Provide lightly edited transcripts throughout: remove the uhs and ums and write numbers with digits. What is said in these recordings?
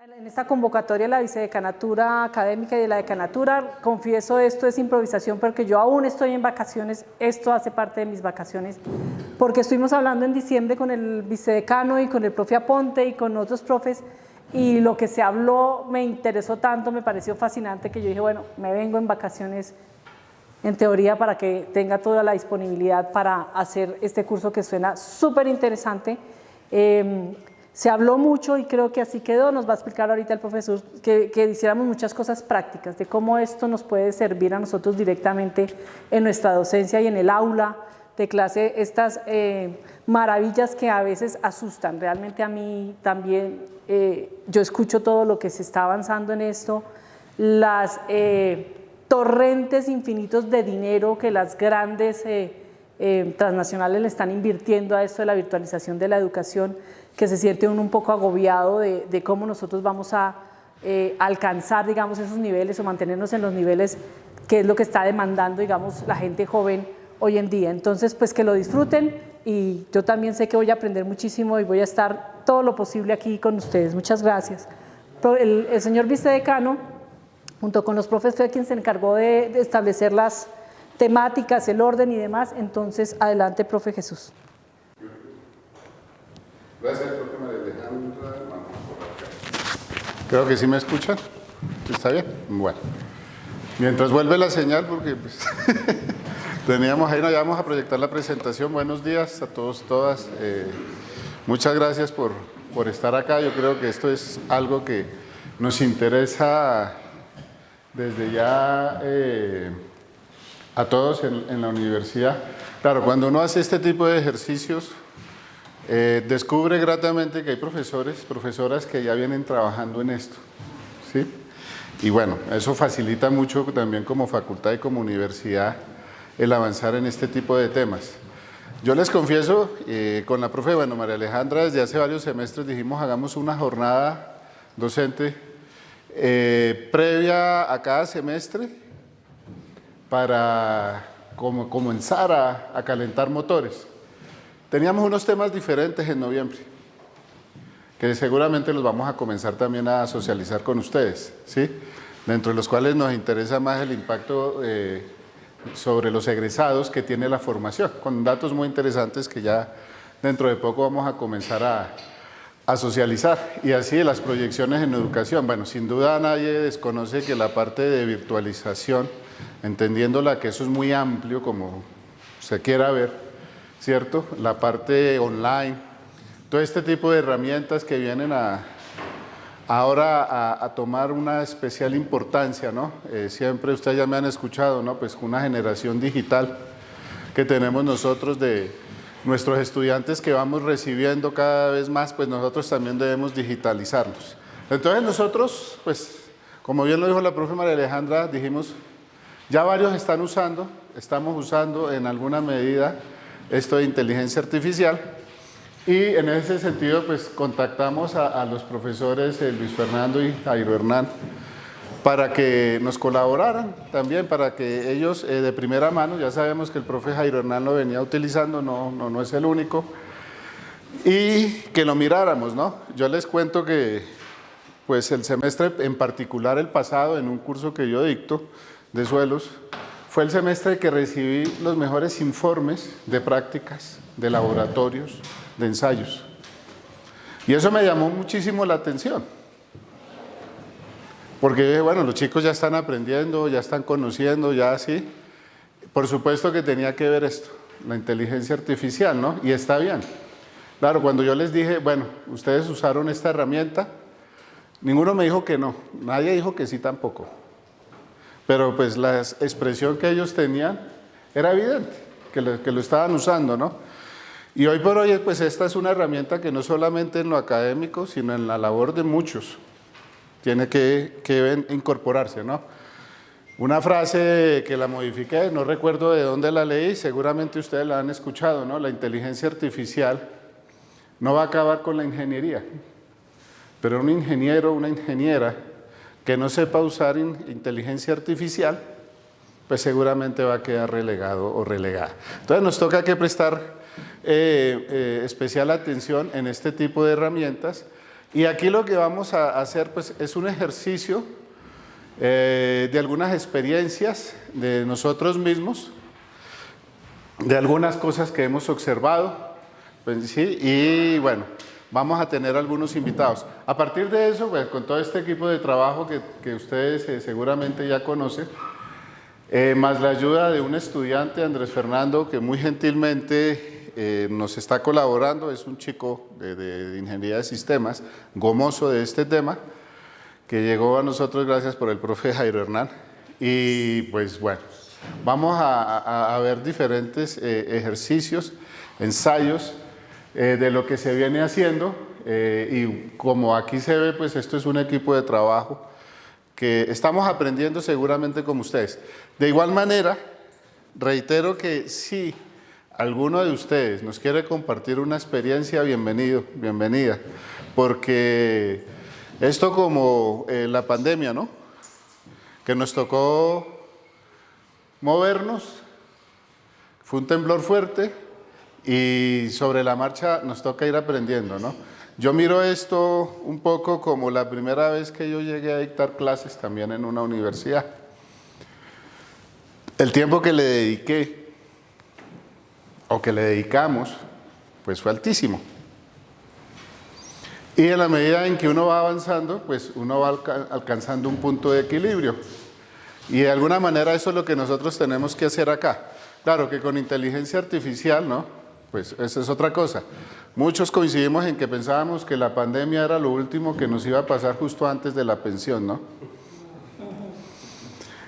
En esta convocatoria de la vicedecanatura académica y de la decanatura, confieso, esto es improvisación porque yo aún estoy en vacaciones, esto hace parte de mis vacaciones, porque estuvimos hablando en diciembre con el vicedecano y con el profe Aponte y con otros profes, y lo que se habló me interesó tanto, me pareció fascinante que yo dije, bueno, me vengo en vacaciones en teoría para que tenga toda la disponibilidad para hacer este curso que suena súper interesante. Se habló mucho y creo que así quedó, nos va a explicar ahorita el profesor que hiciéramos muchas cosas prácticas de cómo esto nos puede servir a nosotros directamente en nuestra docencia y en el aula de clase, estas maravillas que a veces asustan. Realmente a mí también, yo escucho todo lo que se está avanzando en esto, las torrentes infinitos de dinero que las grandes transnacionales le están invirtiendo a esto de la virtualización de la educación, que se siente uno un poco agobiado de cómo nosotros vamos a alcanzar, digamos, esos niveles o mantenernos en los niveles que es lo que está demandando, digamos, la gente joven hoy en día. Entonces, pues que lo disfruten y yo también sé que voy a aprender muchísimo y voy a estar todo lo posible aquí con ustedes. Muchas gracias. El señor vicedecano, junto con los profes, fue quien se encargó de establecer las temáticas, el orden y demás. Entonces, adelante, profe Jesús. Gracias, profe María Alejandra. Creo que sí me escuchan. ¿Está bien? Bueno. Mientras vuelve la señal, porque pues, teníamos ahí, no, ya vamos a proyectar la presentación. Buenos días a todos, todas. Muchas gracias por estar acá. Yo creo que esto es algo que nos interesa desde ya a todos en la universidad. Claro, cuando uno hace este tipo de ejercicios, descubre gratamente que hay profesores, profesoras que ya vienen trabajando en esto, ¿sí? Y bueno, eso facilita mucho también como facultad y como universidad el avanzar en este tipo de temas. Yo les confieso, con la profe, bueno, María Alejandra, desde hace varios semestres dijimos hagamos una jornada docente previa a cada semestre para comenzar a calentar motores. Teníamos unos temas diferentes en noviembre, que seguramente los vamos a comenzar también a socializar con ustedes, ¿sí? Dentro de los cuales nos interesa más el impacto sobre los egresados que tiene la formación, con datos muy interesantes que ya dentro de poco vamos a comenzar a socializar. Y así las proyecciones en educación. Bueno, sin duda nadie desconoce que la parte de virtualización, entendiéndola que eso es muy amplio como se quiera ver, ¿cierto? La parte online, todo este tipo de herramientas que vienen ahora a tomar una especial importancia, ¿no? Siempre ustedes ya me han escuchado, ¿no? Pues una generación digital que tenemos nosotros de nuestros estudiantes que vamos recibiendo cada vez más, pues nosotros también debemos digitalizarnos. Entonces nosotros, pues, como bien lo dijo la profe María Alejandra, dijimos, ya varios estamos usando en alguna medida esto de inteligencia artificial y en ese sentido pues contactamos a los profesores Luis Fernando y Jairo Hernán para que nos colaboraran también, para que ellos de primera mano, ya sabemos que el profe Jairo Hernán lo venía utilizando, no es el único, y que lo miráramos, ¿no? Yo les cuento que pues el semestre en particular el pasado en un curso que yo dicto de suelos, fue el semestre que recibí los mejores informes de prácticas, de laboratorios, de ensayos. Y eso me llamó muchísimo la atención. Porque, bueno, los chicos ya están aprendiendo, ya están conociendo, ya así. Por supuesto que tenía que ver esto, la inteligencia artificial, ¿no? Y está bien. Claro, cuando yo les dije, bueno, ustedes usaron esta herramienta, ninguno me dijo que no, nadie dijo que sí tampoco. Pero pues la expresión que ellos tenían era evidente, que lo estaban usando, ¿no? Y hoy por hoy, pues esta es una herramienta que no solamente en lo académico, sino en la labor de muchos, tiene que incorporarse, ¿no? Una frase que la modifiqué, no recuerdo de dónde la leí, seguramente ustedes la han escuchado, ¿no? La inteligencia artificial no va a acabar con la ingeniería, pero un ingeniero, una ingeniera, que no sepa usar inteligencia artificial, pues seguramente va a quedar relegado o relegada. Entonces nos toca que prestar especial atención en este tipo de herramientas Y aquí lo que vamos a hacer pues, es un ejercicio de algunas experiencias de nosotros mismos, de algunas cosas que hemos observado, pues, ¿sí? Y bueno, vamos a tener algunos invitados. A partir de eso, pues, con todo este equipo de trabajo que ustedes seguramente ya conocen, más la ayuda de un estudiante, Andrés Fernando, que muy gentilmente nos está colaborando, es un chico de Ingeniería de Sistemas, gomoso de este tema, que llegó a nosotros gracias por el profe Jairo Hernán. Y pues bueno, vamos a ver diferentes ejercicios, ensayos de lo que se viene haciendo y como aquí se ve, pues esto es un equipo de trabajo que estamos aprendiendo seguramente como ustedes. De igual manera, reitero que si alguno de ustedes nos quiere compartir una experiencia, bienvenido, bienvenida, porque esto como la pandemia, ¿no? Que nos tocó movernos, fue un temblor fuerte y sobre la marcha nos toca ir aprendiendo, ¿no? Yo miro esto un poco como la primera vez que yo llegué a dictar clases también en una universidad. El tiempo que le dediqué, o que le dedicamos, pues fue altísimo. Y en la medida en que uno va avanzando, pues uno va alcanzando un punto de equilibrio. Y de alguna manera eso es lo que nosotros tenemos que hacer acá. Claro que con inteligencia artificial, ¿no? Pues esa es otra cosa. Muchos coincidimos en que pensábamos que la pandemia era lo último que nos iba a pasar justo antes de la pensión, ¿no?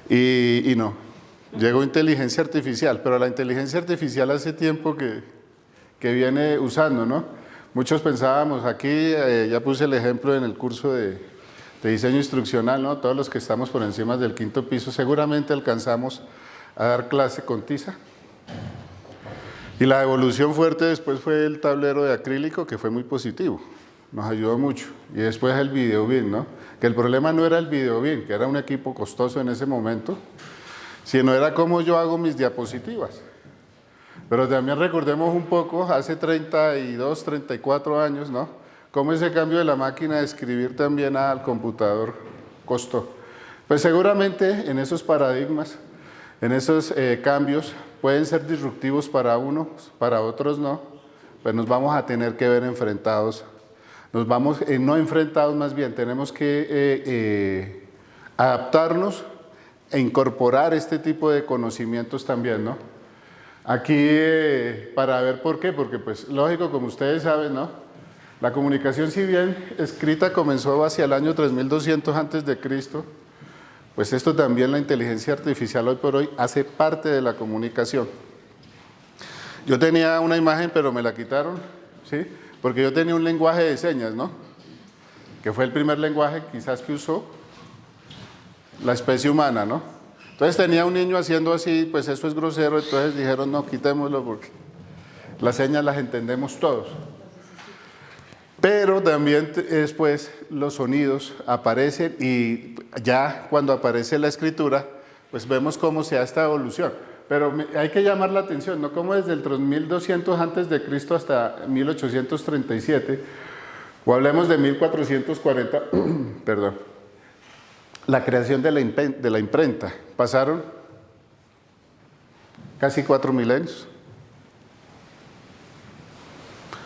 Y no, llegó inteligencia artificial, pero la inteligencia artificial hace tiempo que viene usando, ¿no? Muchos pensábamos, aquí ya puse el ejemplo en el curso de diseño instruccional, ¿no? Todos los que estamos por encima del 5º piso seguramente alcanzamos a dar clase con tiza. Y la evolución fuerte después fue el tablero de acrílico, que fue muy positivo, nos ayudó mucho. Y después el videobeam, ¿no? Que el problema no era el videobeam, que era un equipo costoso en ese momento, sino era cómo yo hago mis diapositivas. Pero también recordemos un poco, hace 32, 34 años, ¿no? Cómo ese cambio de la máquina de escribir también al computador costó. Pues seguramente en esos paradigmas, en esos cambios, pueden ser disruptivos para unos, para otros no, pues nos vamos a tener que ver enfrentados. Nos vamos, no enfrentados más bien, tenemos que adaptarnos e incorporar este tipo de conocimientos también, ¿no? Aquí, para ver por qué, porque pues lógico, como ustedes saben, ¿no? La comunicación, si bien escrita comenzó hacia el año 3200 antes de Cristo, pues esto también la inteligencia artificial hoy por hoy hace parte de la comunicación. Yo tenía una imagen, pero me la quitaron, ¿sí? Porque yo tenía un lenguaje de señas, ¿no? Que fue el primer lenguaje quizás que usó la especie humana, ¿no? Entonces tenía un niño haciendo así, pues eso es grosero, entonces dijeron, no, quitémoslo porque las señas las entendemos todos. Pero también después los sonidos aparecen y ya cuando aparece la escritura, pues vemos cómo se da esta evolución. Pero hay que llamar la atención, no como desde el 3200 antes de Cristo hasta 1837, o hablemos de 1440, perdón, la creación de la imprenta. Pasaron casi 4 milenios.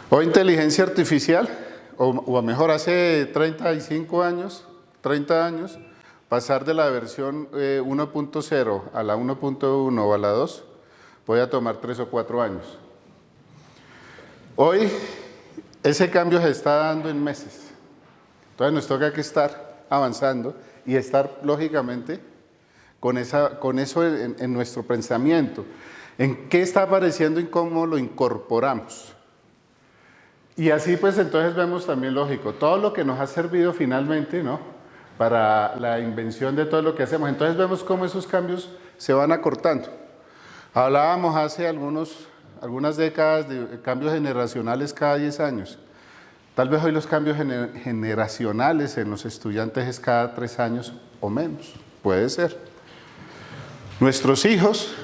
Hoy inteligencia artificial, o mejor hace 35 años, 30 años, pasar de la versión 1.0 a la 1.1 o a la 2 podía tomar 3 o 4 años. Hoy ese cambio se está dando en meses. Entonces nos toca que estar avanzando y estar lógicamente con eso en nuestro pensamiento, en qué está apareciendo y cómo lo incorporamos. Y así pues entonces vemos también lógico, todo lo que nos ha servido finalmente, ¿no? Para la invención de todo lo que hacemos. Entonces vemos cómo esos cambios se van acortando. Hablábamos hace algunas décadas de cambios generacionales cada 10 años. Tal vez hoy los cambios generacionales en los estudiantes es cada 3 años o menos, puede ser. Nuestros hijos,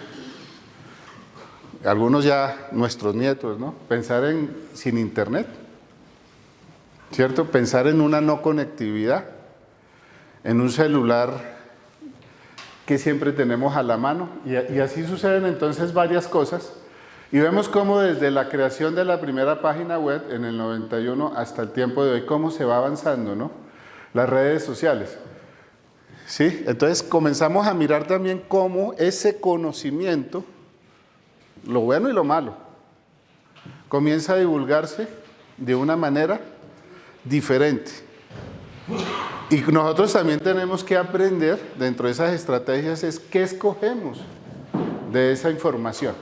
algunos ya nuestros nietos, ¿no? Pensar en sin internet. ¿cierto? Pensar en una no conectividad, en un celular que siempre tenemos a la mano, y así suceden entonces varias cosas, y vemos cómo desde la creación de la primera página web en el 91 hasta el tiempo de hoy, cómo se va avanzando, ¿no? Las redes sociales. ¿Sí? Entonces comenzamos a mirar también cómo ese conocimiento, lo bueno y lo malo, comienza a divulgarse de una manera diferente. Y nosotros también tenemos que aprender, dentro de esas estrategias, es qué escogemos de esa información.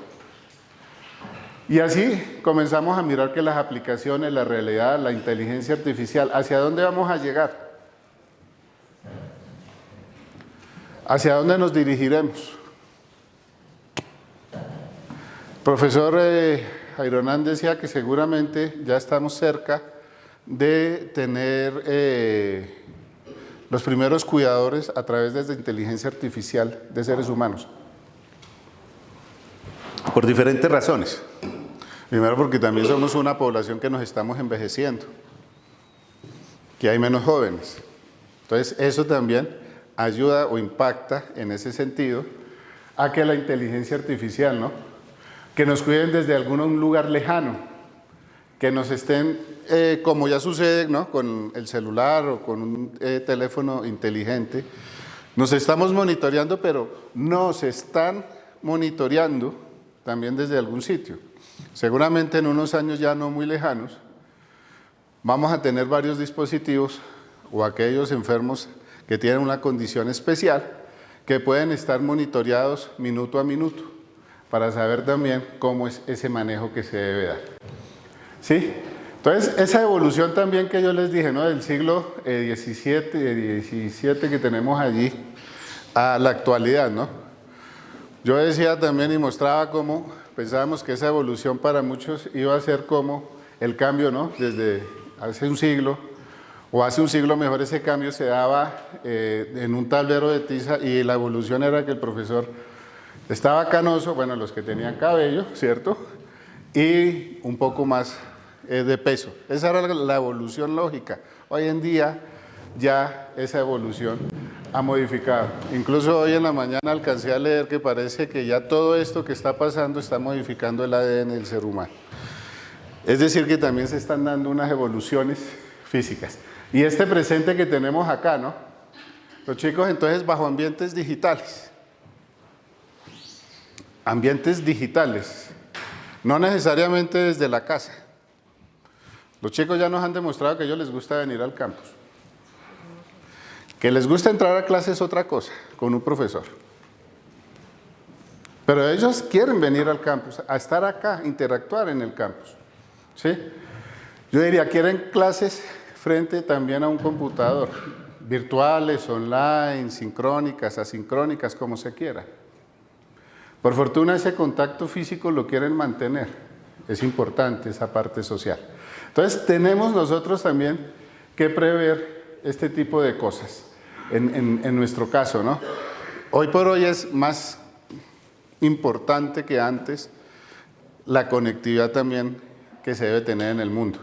Y así comenzamos a mirar que las aplicaciones, la realidad, la inteligencia artificial, ¿hacia dónde vamos a llegar? ¿Hacia dónde nos dirigiremos? Profesor Jairo Hernán decía que seguramente ya estamos cerca de tener los primeros cuidadores a través de la inteligencia artificial de seres humanos. Por diferentes razones. Primero porque también somos una población que nos estamos envejeciendo, que hay menos jóvenes. Entonces eso también ayuda o impacta en ese sentido a que la inteligencia artificial, ¿no? Que nos cuiden desde algún lugar lejano, que nos estén, como ya sucede, ¿no? Con el celular o con un teléfono inteligente, nos estamos monitoreando, pero nos están monitoreando también desde algún sitio. Seguramente en unos años ya no muy lejanos, vamos a tener varios dispositivos o aquellos enfermos que tienen una condición especial que pueden estar monitoreados minuto a minuto para saber también cómo es ese manejo que se debe dar. ¿Sí? Entonces, esa evolución también que yo les dije, ¿no? Del siglo XVII que tenemos allí a la actualidad, ¿no? Yo decía también y mostraba cómo pensábamos que esa evolución para muchos iba a ser como el cambio, ¿no? Desde hace un siglo, o hace un siglo mejor, ese cambio se daba en un tablero de tiza, y la evolución era que el profesor estaba canoso, bueno, los que tenían cabello, ¿cierto? Y un poco más de peso. Esa era la evolución lógica. Hoy en día ya esa evolución ha modificado. Incluso hoy en la mañana alcancé a leer que parece que ya todo esto que está pasando está modificando el ADN del ser humano. Es decir, que también se están dando unas evoluciones físicas. Y este presente que tenemos acá, ¿no? Los chicos entonces bajo ambientes digitales. Ambientes digitales. No necesariamente desde la casa. Los chicos ya nos han demostrado que a ellos les gusta venir al campus. Que les gusta entrar a clase es otra cosa, con un profesor. Pero ellos quieren venir al campus, a estar acá, interactuar en el campus. ¿Sí? Yo diría, quieren clases frente también a un computador, virtuales, online, sincrónicas, asincrónicas, como se quiera. Por fortuna ese contacto físico lo quieren mantener, es importante esa parte social. Entonces tenemos nosotros también que prever este tipo de cosas, en nuestro caso, ¿no? Hoy por hoy es más importante que antes la conectividad también que se debe tener en el mundo.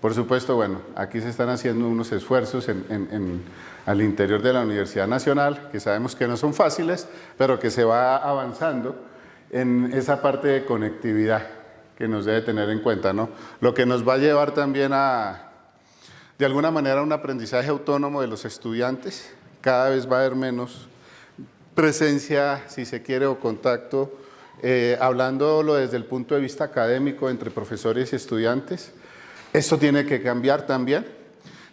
Por supuesto, bueno, aquí se están haciendo unos esfuerzos al interior de la Universidad Nacional, que sabemos que no son fáciles, pero que se va avanzando en esa parte de conectividad que nos debe tener en cuenta, ¿no? Lo que nos va a llevar también de alguna manera, a un aprendizaje autónomo de los estudiantes. Cada vez va a haber menos presencia, si se quiere, o contacto, hablándolo desde el punto de vista académico entre profesores y estudiantes. Esto tiene que cambiar también.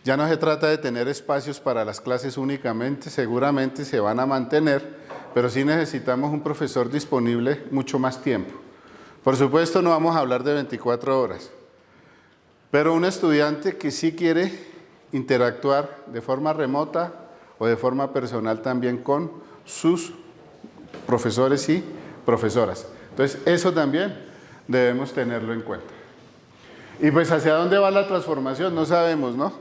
Ya no se trata de tener espacios para las clases únicamente, seguramente se van a mantener, pero sí necesitamos un profesor disponible mucho más tiempo. Por supuesto, no vamos a hablar de 24 horas, pero un estudiante que sí quiere interactuar de forma remota o de forma personal también con sus profesores y profesoras. Entonces, eso también debemos tenerlo en cuenta. Y pues, ¿hacia dónde va la transformación? No sabemos, ¿no?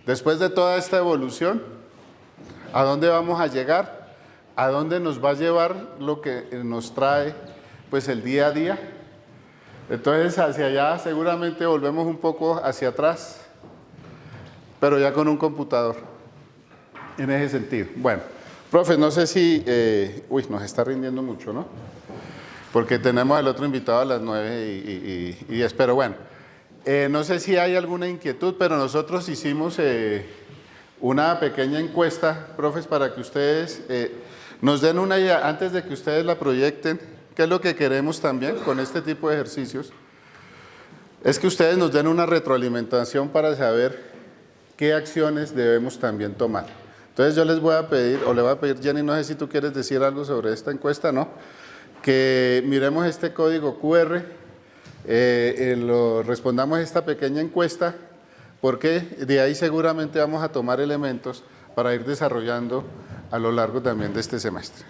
Después de toda esta evolución, ¿a dónde vamos a llegar? ¿A dónde nos va a llevar lo que nos trae, pues, el día a día? Entonces, hacia allá seguramente volvemos un poco hacia atrás. pero ya con un computador, en ese sentido. Bueno, profe, no sé si, nos está rindiendo mucho, ¿no? Porque tenemos al otro invitado a las 9:10, pero bueno, no sé si hay alguna inquietud, pero nosotros hicimos una pequeña encuesta, profes, para que ustedes nos den una idea, antes de que ustedes la proyecten, qué es lo que queremos también con este tipo de ejercicios, es que ustedes nos den una retroalimentación para saber qué acciones debemos también tomar. Entonces yo les voy a pedir, o le voy a pedir, Jenny, no sé si tú quieres decir algo sobre esta encuesta, ¿no? Que miremos este código QR, respondamos esta pequeña encuesta, porque de ahí seguramente vamos a tomar elementos para ir desarrollando a lo largo también de este semestre.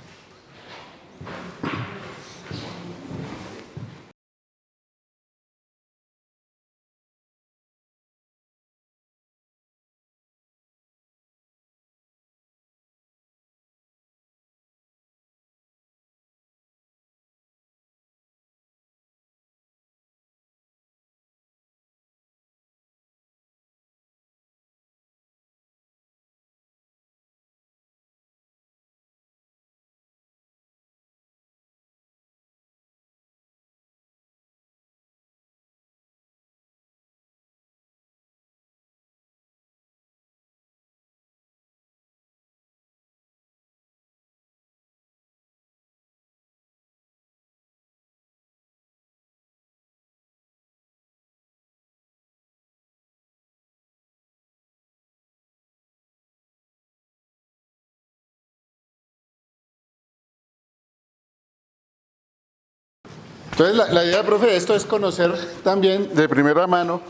Entonces, la idea, profe, de esto es conocer también de primera mano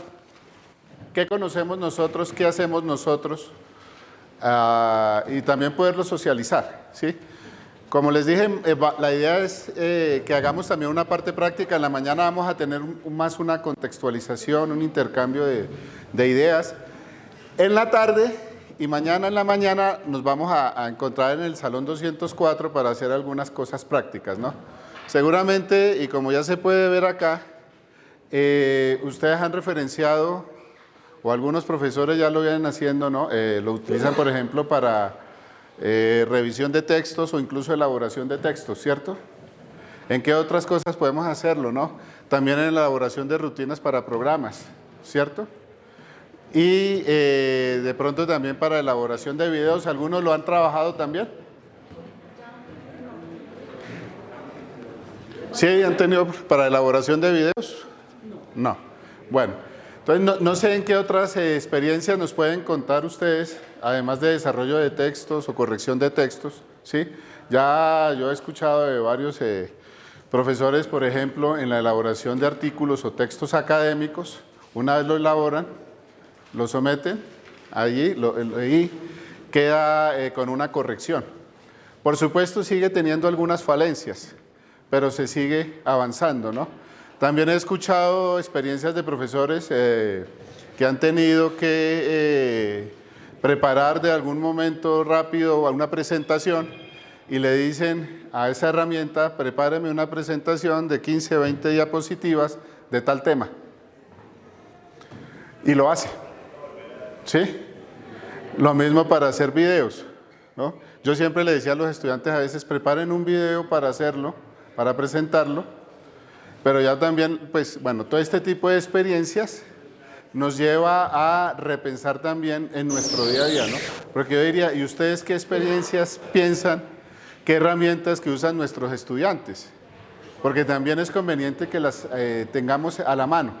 qué conocemos nosotros, qué hacemos nosotros, y también poderlo socializar, ¿sí? Como les dije, la idea es que hagamos también una parte práctica. En la mañana vamos a tener más una contextualización, un intercambio de ideas. En la tarde y mañana en la mañana nos vamos a encontrar en el Salón 204 para hacer algunas cosas prácticas, ¿no? Seguramente, y como ya se puede ver acá, ustedes han referenciado, o algunos profesores ya lo vienen haciendo, ¿no? Lo utilizan, por ejemplo, para revisión de textos o incluso elaboración de textos, ¿cierto? ¿En qué otras cosas podemos hacerlo, no? También en la elaboración de rutinas para programas, ¿cierto? Y de pronto también para elaboración de videos, ¿algunos lo han trabajado también? ¿Sí han tenido para elaboración de videos? No. Bueno, entonces no sé en qué otras experiencias nos pueden contar ustedes, además de desarrollo de textos o corrección de textos, ¿sí? Ya yo he escuchado de varios profesores, por ejemplo, en la elaboración de artículos o textos académicos, una vez lo elaboran, lo someten, allí y queda con una corrección. Por supuesto, sigue teniendo algunas falencias, pero se sigue avanzando, ¿no? También he escuchado experiencias de profesores que han tenido que preparar de algún momento rápido una presentación y le dicen a esa herramienta, prepáreme una presentación de 15, 20 diapositivas de tal tema. Y lo hace, ¿sí? Lo mismo para hacer videos, ¿no? Yo siempre le decía a los estudiantes a veces, preparen un video para hacerlo, para presentarlo, pero ya también, pues, bueno, todo este tipo de experiencias nos lleva a repensar también en nuestro día a día, ¿no? Porque yo diría, ¿y ustedes qué experiencias piensan, qué herramientas que usan nuestros estudiantes? Porque también es conveniente que las tengamos a la mano.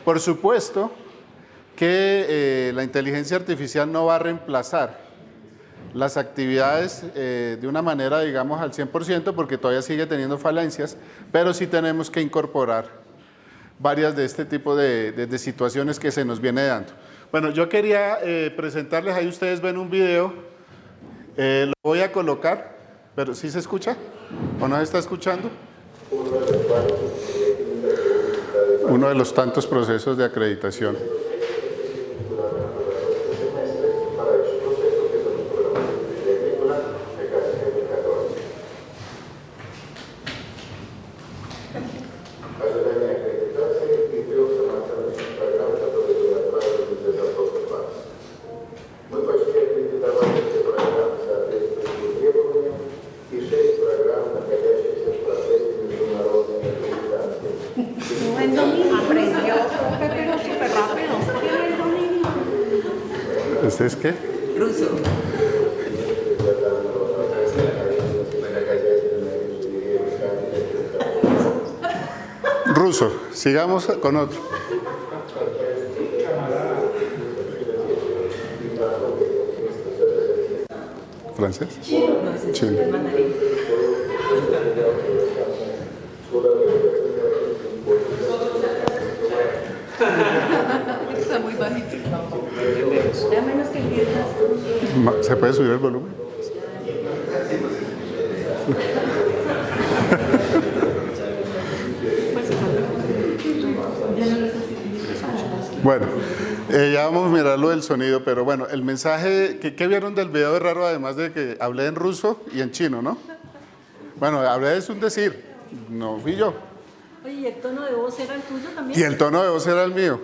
Por supuesto que la inteligencia artificial no va a reemplazar las actividades de una manera, digamos, al 100%, porque todavía sigue teniendo falencias, pero sí tenemos que incorporar varias de este tipo de situaciones que se nos viene dando. Bueno, yo quería presentarles, ahí ustedes ven un video, lo voy a colocar, pero ¿sí se escucha? ¿O no se está escuchando? Uno de los tantos procesos de acreditación. ¿Francés qué? Ruso. Ruso. Sigamos con otro. ¿Francés? No, ese es Chino. mandarín. Está muy bajito. A menos que entiendas. ¿Se puede subir el volumen? Bueno, ya vamos a mirar lo del sonido, pero bueno, el mensaje, ¿qué vieron del video de Raro? Además de que hablé en ruso y en chino, ¿no? Bueno, hablé es un decir, no fui yo. Oye, ¿y el tono de voz era el tuyo también? Y el tono de voz era el mío.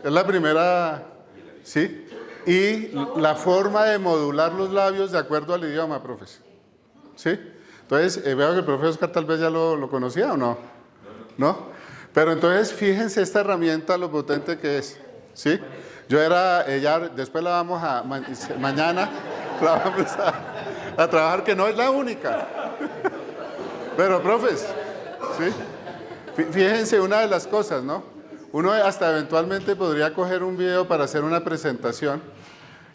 Es la primera, ¿sí? Y la forma de modular los labios de acuerdo al idioma, profes. ¿Sí? Entonces, veo que el profe Oscar tal vez ya lo conocía o no. ¿No? Pero entonces, fíjense esta herramienta, lo potente que es. ¿Sí? Yo ya después la vamos mañana la vamos a trabajar, que no es la única. Pero, profes, ¿sí? Fíjense una de las cosas, ¿no? Uno hasta eventualmente podría coger un video para hacer una presentación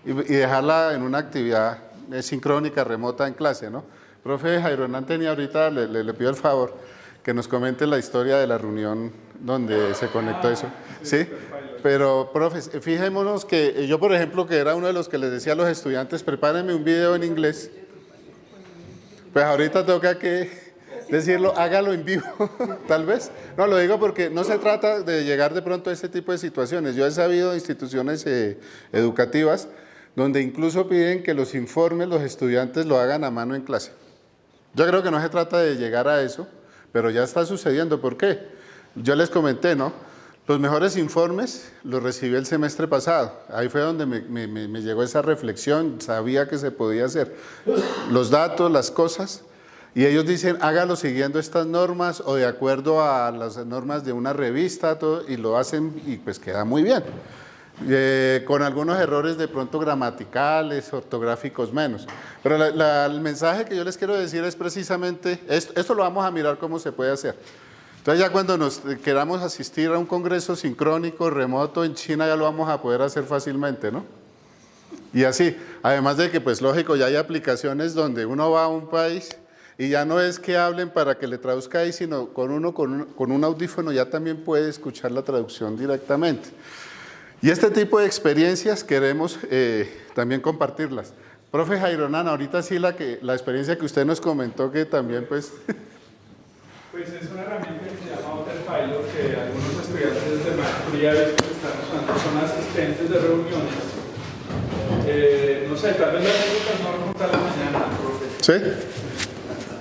y dejarla en una actividad sincrónica, remota en clase, ¿no? Profe Jairo Hernán tenía ahorita, le pido el favor que nos comente la historia de la reunión donde se conectó eso, ¿sí? Pero, profes, fijémonos que yo, por ejemplo, que era uno de los que les decía a los estudiantes, prepárenme un video en inglés, pues ahorita toca que decirlo, hágalo en vivo, tal vez. No, lo digo porque no se trata de llegar de pronto a este tipo de situaciones. Yo he sabido de instituciones educativas donde incluso piden que los informes los estudiantes lo hagan a mano en clase. Yo creo que no se trata de llegar a eso, pero ya está sucediendo. ¿Por qué? Yo les comenté, ¿no? Los mejores informes los recibí el semestre pasado. Ahí fue donde me llegó esa reflexión, sabía que se podía hacer. Los datos, las cosas, y ellos dicen, hágalo siguiendo estas normas o de acuerdo a las normas de una revista, todo, y lo hacen y pues queda muy bien. Con algunos errores de pronto gramaticales, ortográficos menos. Pero el mensaje que yo les quiero decir es precisamente, esto lo vamos a mirar cómo se puede hacer. Entonces ya cuando nos queramos asistir a un congreso sincrónico, remoto en China, ya lo vamos a poder hacer fácilmente, ¿no? Y así, además de que pues lógico, ya hay aplicaciones donde uno va a un país y ya no es que hablen para que le traduzca ahí, sino con un audífono ya también puede escuchar la traducción directamente. Y este tipo de experiencias queremos también compartirlas. Profe Jairo Hernán, ahorita sí la experiencia que usted nos comentó que también pues... Pues es una herramienta que se llama Autopilot, que algunos estudiantes de maestría que están usando son asistentes de reuniones. No sé, tal vez la técnica no lo contará mañana, profe. ¿Sí?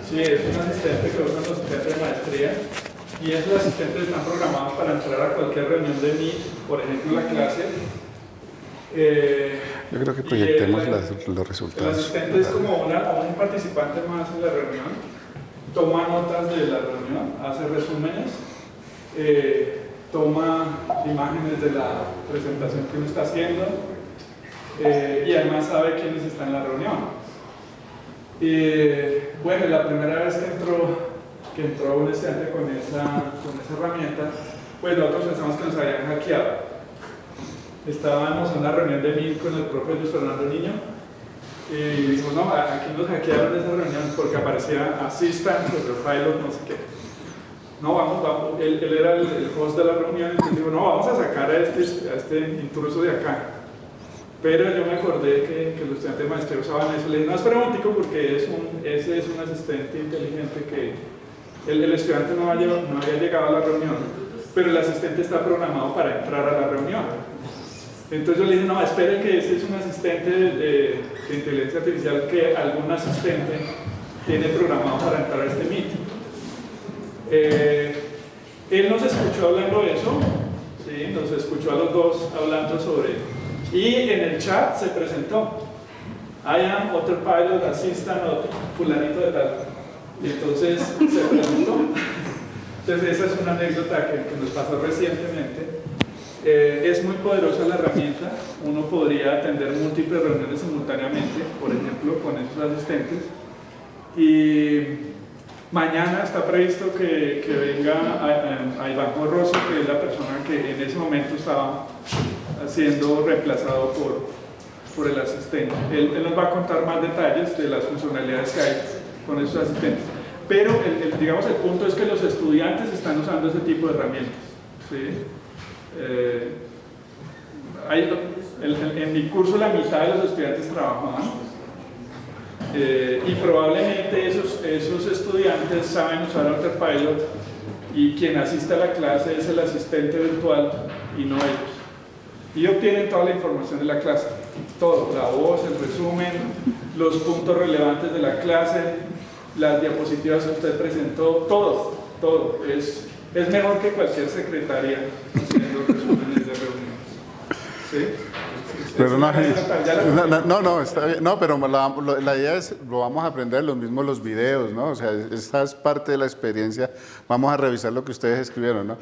Sí, es un asistente que usan los estudiantes de maestría y esos asistentes están programados para entrar a cualquier reunión de Meet, por ejemplo la clase. Yo creo que proyectemos los resultados. El asistente es como un participante más en la reunión. Toma notas de la reunión, hace resúmenes, toma imágenes de la presentación que uno está haciendo y además sabe quiénes están en la reunión. Bueno, la primera vez que entró un estudiante con esa herramienta, pues nosotros pensamos que nos habían hackeado. Estábamos en una reunión de Meet con el profe Luis Fernando Niño y dijimos, no, aquí nos hackearon esa reunión porque aparecía Assistant, Pilot, no sé qué. No, vamos, él era el host de la reunión, entonces digo, no, vamos a sacar a este intruso de acá. Pero yo me acordé que los estudiantes de maestría usaban eso. Le dije, no, espera un momentico porque ese es un asistente inteligente que el estudiante no había llegado a la reunión, pero el asistente está programado para entrar a la reunión. Entonces yo le dije, no, espere que ese es un asistente de inteligencia artificial que algún asistente tiene programado para entrar a este Meet. Él nos escuchó hablando de eso, ¿sí? Nos escuchó a los dos hablando sobre... Y en el chat se presentó. I am Autopilot Assistant of fulanito de tal. Y entonces se presentó. Entonces esa es una anécdota que nos pasó recientemente. Es muy poderosa la herramienta, uno podría atender múltiples reuniones simultáneamente, por ejemplo, con esos asistentes. Y mañana está previsto que venga a Iván Rosso, que es la persona que en ese momento estaba siendo reemplazado por el asistente. Él nos va a contar más detalles de las funcionalidades que hay con esos asistentes. Pero digamos, el punto es que los estudiantes están usando ese tipo de herramientas. ¿Sí? En mi curso la mitad de los estudiantes trabajaban. Y probablemente esos estudiantes saben usar Autopilot y quien asiste a la clase es el asistente virtual y no ellos. Y obtienen toda la información de la clase, todo, la voz, el resumen, los puntos relevantes de la clase, las diapositivas que usted presentó, todo. Es mejor que cualquier secretaria haciendo resúmenes de reuniones. ¿Sí? Pero no, está bien. No, pero la idea es, lo vamos a aprender, los mismos los videos, ¿no? O sea, esta es parte de la experiencia. Vamos a revisar lo que ustedes escribieron, ¿no?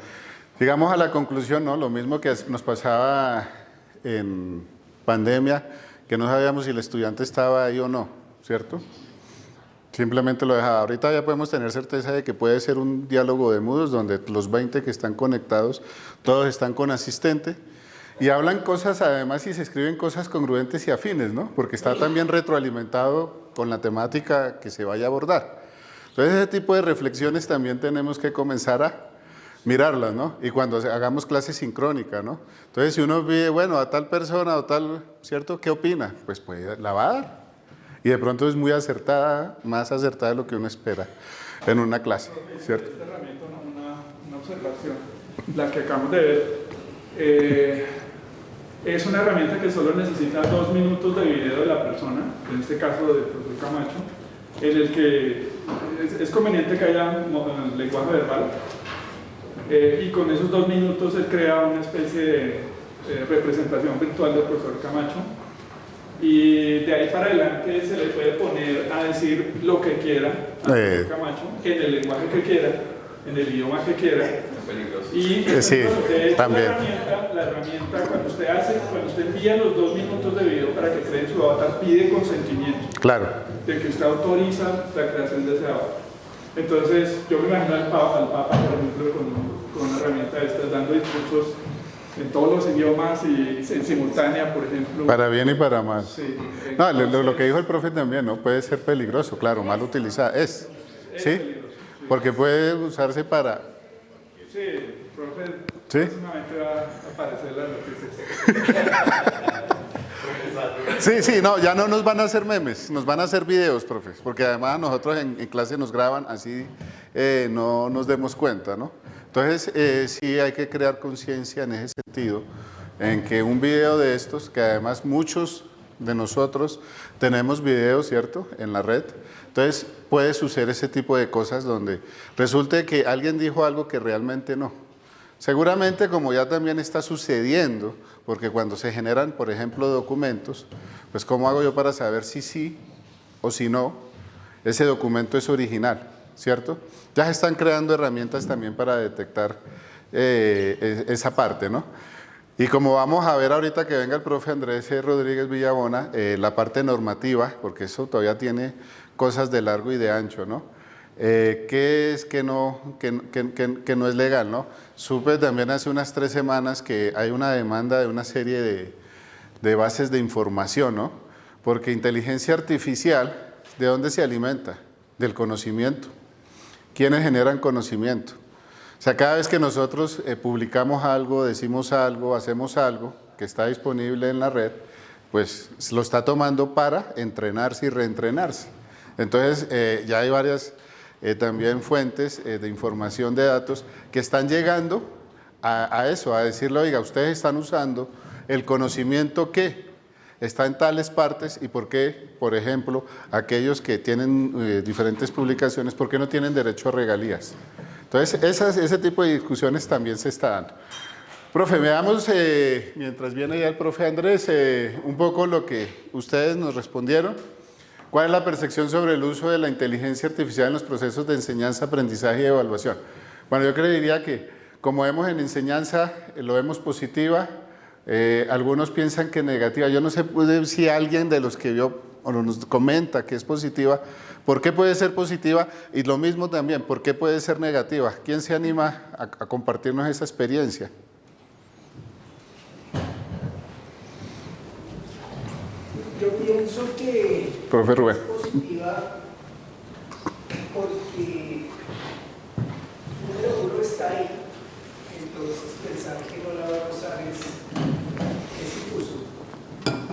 Llegamos a la conclusión, ¿no? Lo mismo que nos pasaba en pandemia, que no sabíamos si el estudiante estaba ahí o no, ¿cierto? Simplemente lo dejaba. Ahorita ya podemos tener certeza de que puede ser un diálogo de mudos donde los 20 que están conectados, todos están con asistente. Y hablan cosas, además, y se escriben cosas congruentes y afines, ¿no? Porque está también retroalimentado con la temática que se vaya a abordar. Entonces, ese tipo de reflexiones también tenemos que comenzar a mirarlas, ¿no? Y cuando hagamos clase sincrónica, ¿no? Entonces, si uno ve, bueno, a tal persona o tal, ¿cierto? ¿Qué opina? Pues la va a dar. Y de pronto es muy acertada, más acertada de lo que uno espera en una clase, ¿cierto? Esta herramienta, una observación, la que acabamos de ver, es una herramienta que solo necesita 2 minutos de video de la persona, en este caso del profesor Camacho, en el que es conveniente que haya lenguaje verbal, y con esos 2 minutos él crea una especie de representación virtual del profesor Camacho, y de ahí para adelante se le puede poner a decir lo que quiera al profesor Camacho, en el lenguaje que quiera, en el idioma que quiera. Y sí, también. La herramienta cuando usted envía los 2 minutos de video para que creen su avatar, pide consentimiento. Claro. De que usted autoriza la creación de ese avatar. Entonces, yo me imagino al Papa, por ejemplo, con una herramienta de estas, dando discursos en todos los idiomas y en simultánea, por ejemplo. Para bien y para mal. Sí. No, lo que dijo el profe también, ¿no? Puede ser peligroso, claro, mal utilizada. ¿Sí? Peligroso, sí. Porque puede usarse para... Sí, profe, ¿sí? próximamente va a aparecer las noticias. Sí, no, ya no nos van a hacer memes, nos van a hacer videos, profe, porque además nosotros en clase nos graban, así no nos demos cuenta, ¿no? Entonces, sí hay que crear conciencia en ese sentido, en que un video de estos, que además muchos de nosotros tenemos videos, ¿cierto?, en la red. Entonces puede suceder ese tipo de cosas donde resulte que alguien dijo algo que realmente no. Seguramente, como ya también está sucediendo, porque cuando se generan, por ejemplo, documentos, pues ¿cómo hago yo para saber si sí o si no ese documento es original, ¿cierto? Ya se están creando herramientas también para detectar esa parte, ¿no? Y como vamos a ver ahorita que venga el profe Andrés Rodríguez Villabona, la parte normativa, porque eso todavía tiene cosas de largo y de ancho, ¿no? ¿Qué es que no es legal, ¿no? Supe también hace unas 3 semanas que hay una demanda de una serie de bases de información, ¿no? Porque inteligencia artificial, ¿de dónde se alimenta? Del conocimiento. ¿Quiénes generan conocimiento? O sea, cada vez que nosotros publicamos algo, decimos algo, hacemos algo que está disponible en la red, pues lo está tomando para entrenarse y reentrenarse. Entonces, ya hay varias también fuentes de información de datos que están llegando a eso, a decirle, oiga, ustedes están usando el conocimiento que está en tales partes y por qué, por ejemplo, aquellos que tienen diferentes publicaciones, ¿por qué no tienen derecho a regalías? Entonces, ese tipo de discusiones también se está dando. Profe, veamos, mientras viene ya el profe Andrés, un poco lo que ustedes nos respondieron. ¿Cuál es la percepción sobre el uso de la inteligencia artificial en los procesos de enseñanza, aprendizaje y evaluación? Bueno, yo creería que como vemos en enseñanza, lo vemos positiva, algunos piensan que negativa. Yo no sé si alguien de los que vio o nos comenta que es positiva, ¿por qué puede ser positiva? Y lo mismo también, ¿por qué puede ser negativa? ¿Quién se anima a compartirnos esa experiencia? Yo pienso que Profe Rubén. es positiva porque número uno está ahí, entonces pensar que no la va a usar es injusto.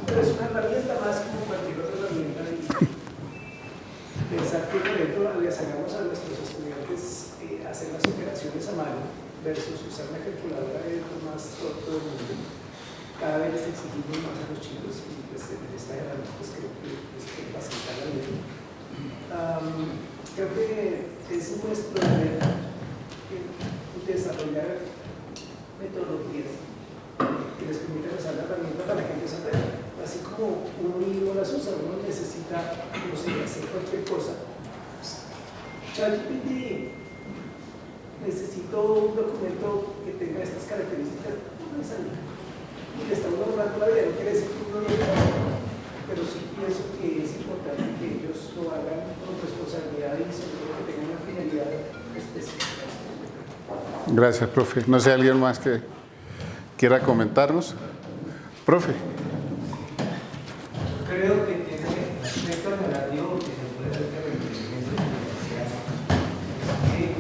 Pero es una herramienta más como cualquier otra herramienta digital. Pensar que, por ejemplo, les hagamos a nuestros estudiantes hacer las operaciones a mano versus usar la calculadora es lo más tonto del mundo. Cada vez les exigimos más a los chicos y pues en esta herramienta pues creo que les facilita la vida. Creo que es nuestro deber desarrollar metodologías que les permitan usar la herramienta para que ellos aprendan. Así como uno mismo las usa, uno necesita, no sé, hacer cualquier cosa. ChatGPT, necesito un documento que tenga estas características, no me sale. Y le está uno hablando la vida, no quiere decir que uno no lo haga, pero sí pienso que es importante que ellos lo hagan con responsabilidad y sobre todo que tengan una finalidad específica. Gracias, profe. No sé, ¿alguien más que quiera comentarnos? Profe. Creo que tiene aspecto negativo que se puede ver que la inteligencia artificial que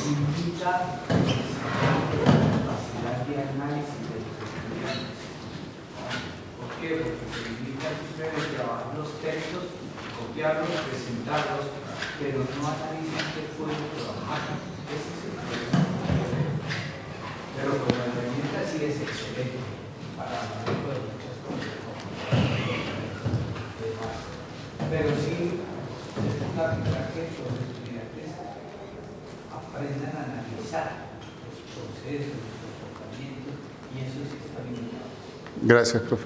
limita la capacidad de análisis de los estudiantes. ¿Por qué? Porque se limita simplemente a bajar los textos, copiarlos, presentarlos, pero no analizan qué fue lo que trabajaron. Ese es el problema. Pero con la herramienta sí es excelente para el manejo de muchas cosas. Pero sí es fundamental que los estudiantes aprendan a analizar los procesos, los comportamientos, y eso sí está bien. Gracias, profe.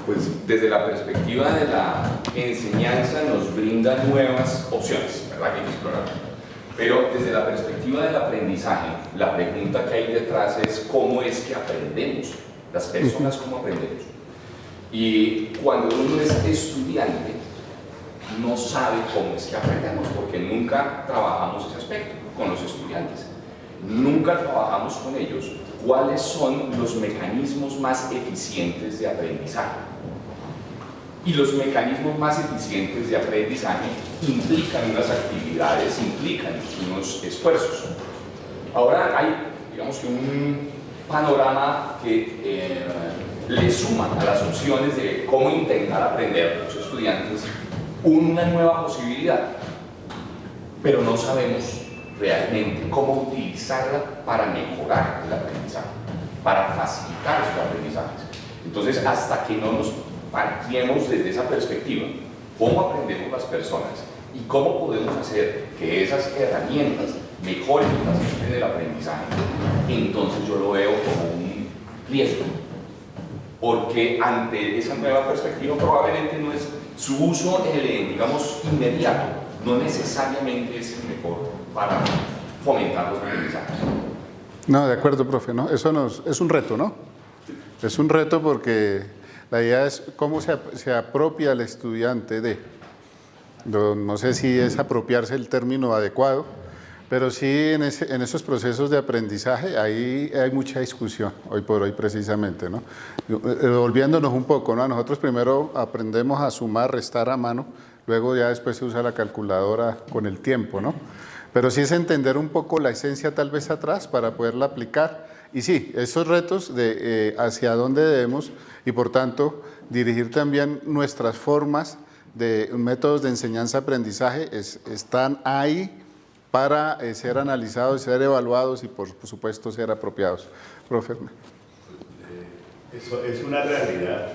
Pues desde la perspectiva de la enseñanza nos brinda nuevas opciones, ¿verdad? Que hay que explorar. Pero desde la perspectiva del aprendizaje, la pregunta que hay detrás es cómo es que aprendemos, las personas cómo aprendemos. Y cuando uno es estudiante, no sabe cómo es que aprendemos, porque nunca trabajamos ese aspecto con los estudiantes. Nunca trabajamos con ellos cuáles son los mecanismos más eficientes de aprendizaje. Y los mecanismos más eficientes de aprendizaje implican unas actividades, implican unos esfuerzos. Ahora hay, digamos que un panorama que le suma a las opciones de cómo intentar aprender a los estudiantes una nueva posibilidad, pero no sabemos realmente cómo utilizarla para mejorar el aprendizaje, para facilitar sus aprendizajes. Entonces, hasta que no nos partiemos desde esa perspectiva, cómo aprendemos las personas y cómo podemos hacer que esas herramientas mejoren y faciliten el aprendizaje, entonces yo lo veo como un riesgo, porque ante esa nueva perspectiva probablemente no es su uso, digamos, inmediato, no necesariamente es el mejor para fomentar los aprendizajes. No, de acuerdo, profe, ¿no? Eso es un reto, ¿no? Es un reto porque la idea es cómo se apropia el estudiante de, no sé si es apropiarse el término adecuado, pero sí en esos procesos de aprendizaje ahí hay mucha discusión, hoy por hoy precisamente, ¿no? Volviéndonos un poco, ¿no? Nosotros primero aprendemos a sumar, restar a mano, luego ya después se usa la calculadora con el tiempo, ¿no? Pero sí es entender un poco la esencia tal vez atrás para poderla aplicar. Y sí, esos retos de hacia dónde debemos y por tanto dirigir también nuestras formas de métodos de enseñanza-aprendizaje están ahí para ser analizados, ser evaluados y por supuesto ser apropiados. Profe. Eso es una realidad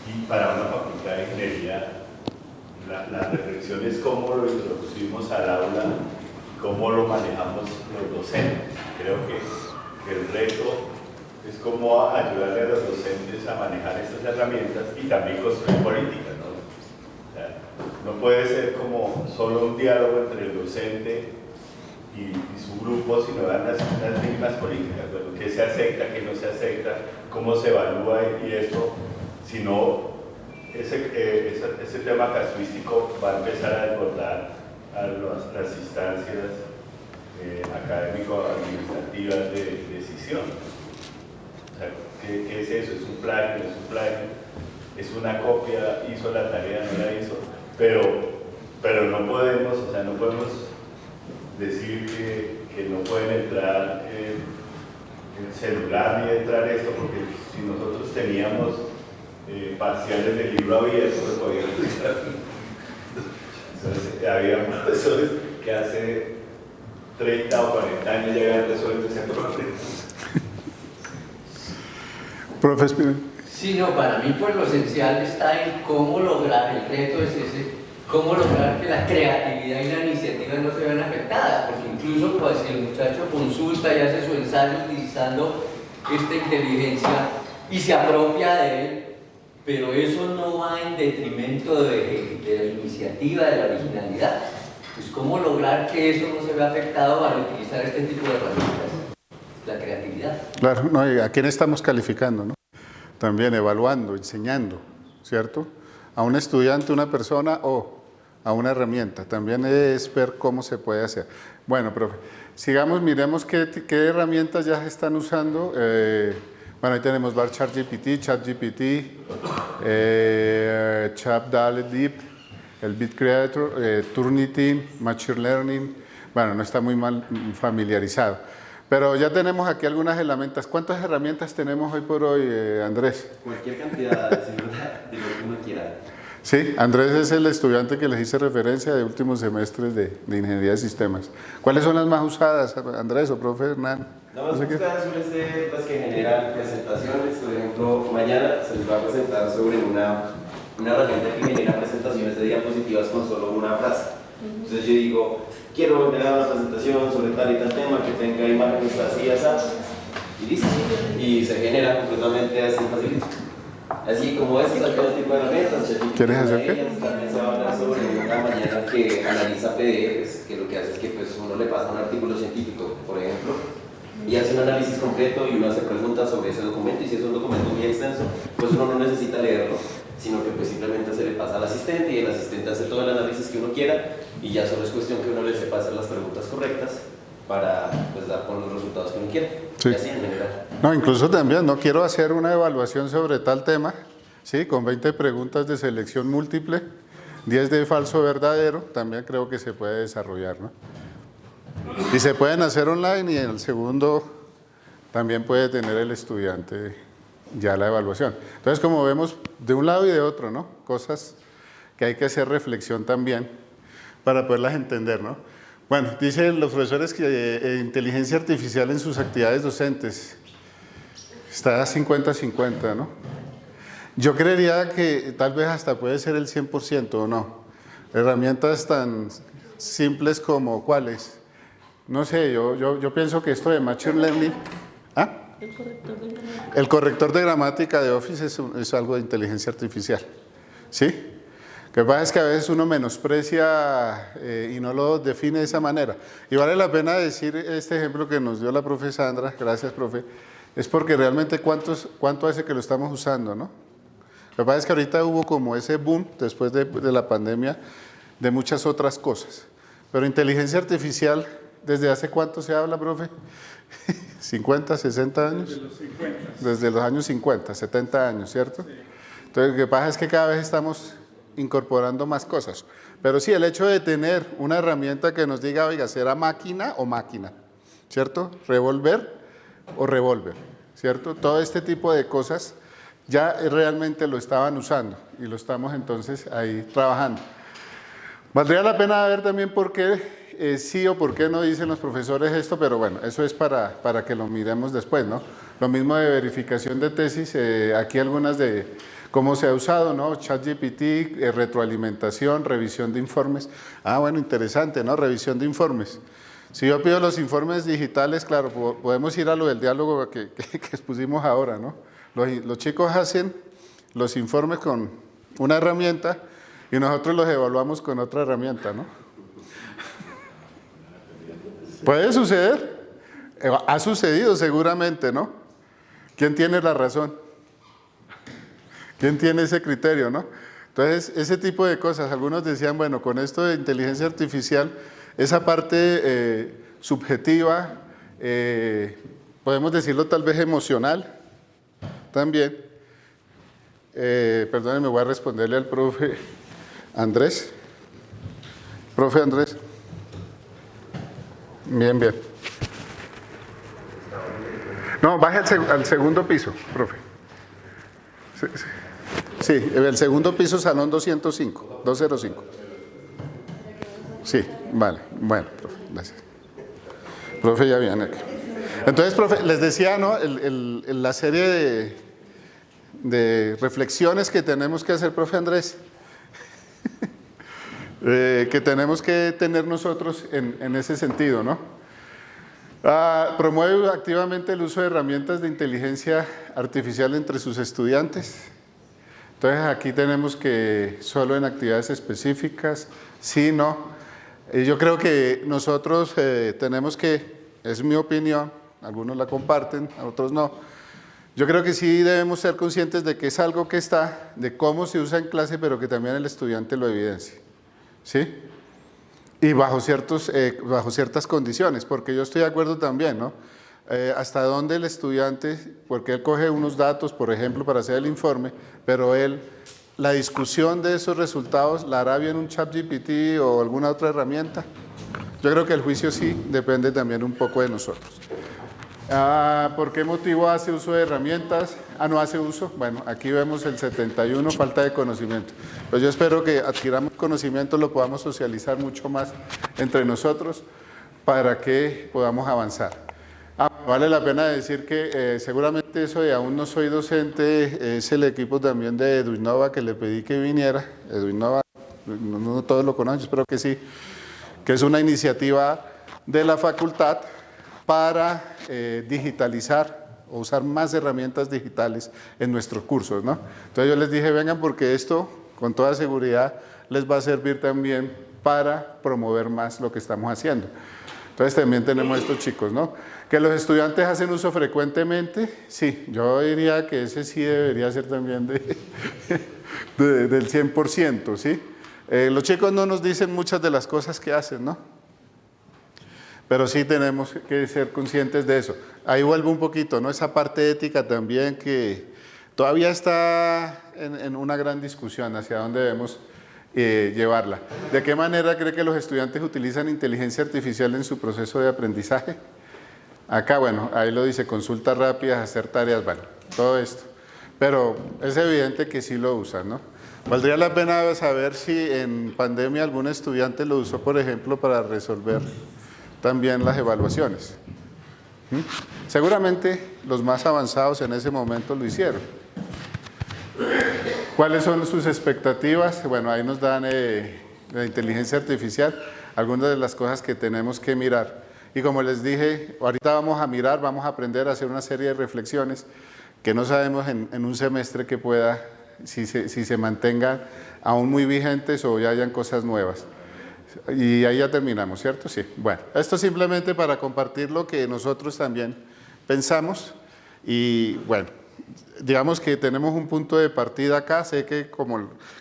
y para una facultad de ingeniería la reflexión es cómo lo introducimos al aula, cómo lo manejamos los docentes. Creo que el reto es cómo ayudarle a los docentes a manejar estas herramientas y también construir políticas, ¿no? O sea, no puede ser como solo un diálogo entre el docente y su grupo, sino dan las mismas políticas, bueno, qué se acepta, qué no se acepta, cómo se evalúa y esto, si no, ese tema casuístico va a empezar a desbordar a las instancias académico-administrativas de decisión. O sea, ¿qué es eso? ¿Es un plagio? ¿No es un plagio? ¿Es una copia? ¿Hizo la tarea? ¿No la hizo? Pero no podemos, o sea, no podemos decir que no pueden entrar el celular ni entrar esto, porque si nosotros teníamos parciales del libro abierto, pues podíamos entrar. Entonces, había profesores que hace 30 o 40 años ya habían resuelto ese problema. Profe Espinel. Sí, no, para mí pues lo esencial está en cómo lograr, el reto es ese, cómo lograr que la creatividad y la iniciativa no se vean afectadas, porque incluso pues si el muchacho consulta y hace su ensayo utilizando esta inteligencia y se apropia de él, pero eso no va en detrimento de la iniciativa, de la originalidad. Pues cómo lograr que eso no se vea afectado al utilizar este tipo de herramientas, la creatividad. Claro, no, ¿y a quién estamos calificando, no? También evaluando, enseñando, ¿cierto? A un estudiante, una persona o a una herramienta. También es ver cómo se puede hacer. Bueno, profe, sigamos, miremos qué herramientas ya se están usando. Bueno, ahí tenemos ChatGPT, ChatDALL-E, el Bit Creator, Turnitin, Machine Learning. Bueno, no está muy mal familiarizado. Pero ya tenemos aquí algunas herramientas. ¿Cuántas herramientas tenemos hoy por hoy, Andrés? Cualquier cantidad, de lo que uno quiera. Sí, Andrés es el estudiante que les hice referencia de últimos semestres de Ingeniería de Sistemas. ¿Cuáles son las más usadas, Andrés o profe Hernán? Las más usadas suelen ser las que generan presentaciones. Por ejemplo, mañana se les va a presentar sobre una herramienta que genera presentaciones de diapositivas con solo una frase. Entonces yo digo, quiero generar una presentación sobre tal y tal tema que tenga imágenes así y así, y listo. Y se genera completamente así facilito. Así como estos, hay todo tipo de herramientas. ¿Quieres hacer qué? También se va a hablar sobre una mañana que analiza PDFs, que lo que hace es que pues, uno le pasa un artículo científico, por ejemplo, y hace un análisis completo y uno hace preguntas sobre ese documento, y si es un documento muy extenso, pues uno no necesita leerlo, sino que pues simplemente se le pasa al asistente y el asistente hace todo el análisis que uno quiera y ya solo es cuestión que uno le sepa hacer las preguntas correctas para pues, dar con los resultados que uno quiere. Sí. Y así en general. No, incluso también, no quiero hacer una evaluación sobre tal tema, ¿sí? Con 20 preguntas de selección múltiple, 10 de falso verdadero, también creo que se puede desarrollar, ¿no? Y se pueden hacer online y en el segundo también puede tener el estudiante ya la evaluación. Entonces, como vemos, de un lado y de otro, ¿no? Cosas que hay que hacer reflexión también para poderlas entender, ¿no? Bueno, dicen los profesores que inteligencia artificial en sus actividades docentes está 50-50, ¿no? Yo creería que tal vez hasta puede ser el 100% o no. Herramientas tan simples como ¿cuáles? No sé, yo pienso que esto de Machine Learning... ¿Ah? El corrector de gramática de Office es algo de inteligencia artificial, ¿sí? Lo que pasa es que a veces uno menosprecia y no lo define de esa manera. Y vale la pena decir este ejemplo que nos dio la profe Sandra, gracias profe, es porque realmente cuánto hace que lo estamos usando, ¿no? Lo que pasa es que ahorita hubo como ese boom después de la pandemia de muchas otras cosas. Pero inteligencia artificial, ¿desde hace cuánto se habla, profe? 50, 60 años. Desde los 50. Desde los años 50, 70 años, ¿cierto? Sí. Entonces, lo que pasa es que cada vez estamos incorporando más cosas. Pero sí, el hecho de tener una herramienta que nos diga, oiga, ¿será máquina o máquina? ¿Cierto? Revolver o revólver, ¿cierto? Todo este tipo de cosas ya realmente lo estaban usando y lo estamos entonces ahí trabajando. Valdría la pena ver también por qué sí o por qué no dicen los profesores esto, pero bueno, eso es para que lo miremos después, ¿no? Lo mismo de verificación de tesis, aquí algunas de cómo se ha usado, ¿no? ChatGPT, retroalimentación, revisión de informes. Ah, bueno, interesante, ¿no? Revisión de informes. Si yo pido los informes digitales, claro, podemos ir a lo del diálogo que expusimos ahora, ¿no? Los chicos hacen los informes con una herramienta y nosotros los evaluamos con otra herramienta, ¿no? Puede suceder, ha sucedido seguramente, ¿no? ¿Quién tiene la razón? ¿Quién tiene ese criterio, no? Entonces, ese tipo de cosas, algunos decían, bueno, con esto de inteligencia artificial, esa parte subjetiva, podemos decirlo tal vez emocional, también. Perdónenme, voy a responderle al profe Andrés. Profe Andrés. Bien, bien. No, baje al segundo piso, profe. Sí, sí. Sí, el segundo piso, salón 205. Sí, vale. Bueno, profe, gracias. Profe, ya viene aquí. Entonces, profe, les decía, ¿no? La serie de reflexiones que tenemos que hacer, profe Andrés, que tenemos que tener nosotros en ese sentido, ¿no? Promueve activamente el uso de herramientas de inteligencia artificial entre sus estudiantes. Entonces aquí tenemos que solo en actividades específicas, sí, no. Yo creo que nosotros tenemos que, es mi opinión, algunos la comparten, otros no. Yo creo que sí debemos ser conscientes de que es algo que está, de cómo se usa en clase, pero que también el estudiante lo evidencie, ¿sí? Y bajo ciertas condiciones, porque yo estoy de acuerdo también, ¿no? Hasta dónde el estudiante, porque él coge unos datos, por ejemplo, para hacer el informe, pero la discusión de esos resultados la hará bien un ChatGPT o alguna otra herramienta. Yo creo que el juicio sí depende también un poco de nosotros. ¿Por qué motivo hace uso de herramientas? No hace uso. Bueno, aquí vemos el 71, falta de conocimiento. Pues yo espero que adquiramos conocimiento, lo podamos socializar mucho más entre nosotros para que podamos avanzar. Vale la pena decir que seguramente eso de aún no soy docente es el equipo también de Eduinova que le pedí que viniera. Eduinova, no todos lo conocen, espero que sí, que es una iniciativa de la facultad para digitalizar o usar más herramientas digitales en nuestros cursos, ¿no? Entonces yo les dije, vengan porque esto con toda seguridad les va a servir también para promover más lo que estamos haciendo. Entonces también tenemos estos chicos, ¿no? Que los estudiantes hacen uso frecuentemente, sí, yo diría que ese sí debería ser también del 100%, ¿sí? Los chicos no nos dicen muchas de las cosas que hacen, ¿no? Pero sí tenemos que ser conscientes de eso. Ahí vuelvo un poquito, ¿no? Esa parte ética también que todavía está en una gran discusión hacia dónde debemos llevarla. ¿De qué manera cree que los estudiantes utilizan inteligencia artificial en su proceso de aprendizaje? Acá, bueno, ahí lo dice, consultas rápidas, hacer tareas, bueno, todo esto. Pero es evidente que sí lo usan, ¿no? Valdría la pena saber si en pandemia algún estudiante lo usó, por ejemplo, para resolver también las evaluaciones. Seguramente los más avanzados en ese momento lo hicieron. ¿Cuáles son sus expectativas? Bueno, ahí nos dan la inteligencia artificial, algunas de las cosas que tenemos que mirar. Y como les dije, ahorita vamos a mirar, vamos a aprender a hacer una serie de reflexiones que no sabemos en un semestre que pueda, si se mantengan aún muy vigentes o ya hayan cosas nuevas. Y ahí ya terminamos, ¿cierto? Sí. Bueno, esto simplemente para compartir lo que nosotros también pensamos y bueno, digamos que tenemos un punto de partida acá, sé que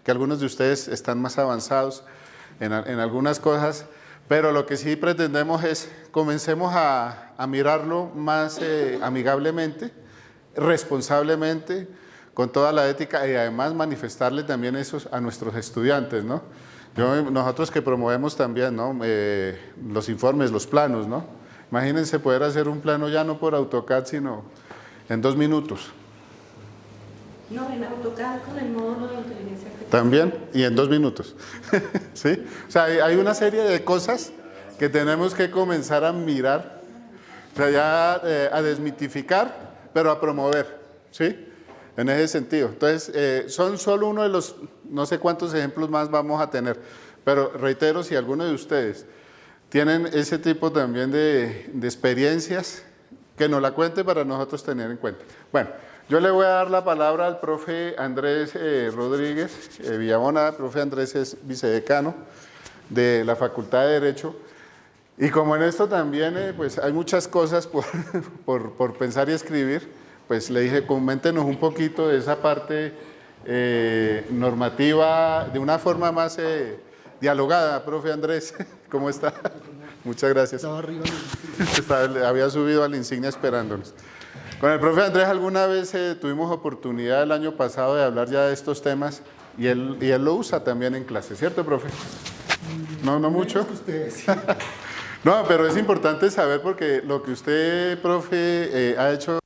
que algunos de ustedes están más avanzados en algunas cosas, pero lo que sí pretendemos es comencemos a mirarlo más amigablemente, responsablemente, con toda la ética y además manifestarle también eso a nuestros estudiantes, ¿no? Nosotros que promovemos también, ¿no? Los informes, los planos, ¿no? Imagínense poder hacer un plano ya no por AutoCAD, sino en 2 minutos. No, en AutoCAD con el módulo de inteligencia artificial. También, y en 2 minutos. ¿Sí? O sea, hay una serie de cosas que tenemos que comenzar a mirar, o sea, ya a desmitificar, pero a promover, ¿sí? En ese sentido. Entonces, son solo uno de los, no sé cuántos ejemplos más vamos a tener, pero reitero, si alguno de ustedes tienen ese tipo también de experiencias, que nos la cuente para nosotros tener en cuenta. Bueno, yo le voy a dar la palabra al profe Andrés Rodríguez Villabona. El profe Andrés es vicedecano de la Facultad de Derecho Y como en esto también pues hay muchas cosas por pensar y escribir, pues le dije, coméntenos un poquito de esa parte normativa de una forma más dialogada. Profe Andrés, ¿cómo está? Muchas gracias. Estaba arriba. Había subido a la insignia esperándonos. Con el profe Andrés alguna vez tuvimos oportunidad el año pasado de hablar ya de estos temas y él lo usa también en clase, ¿cierto, profe? No mucho. No, pero es importante saber porque lo que usted, profe, ha hecho.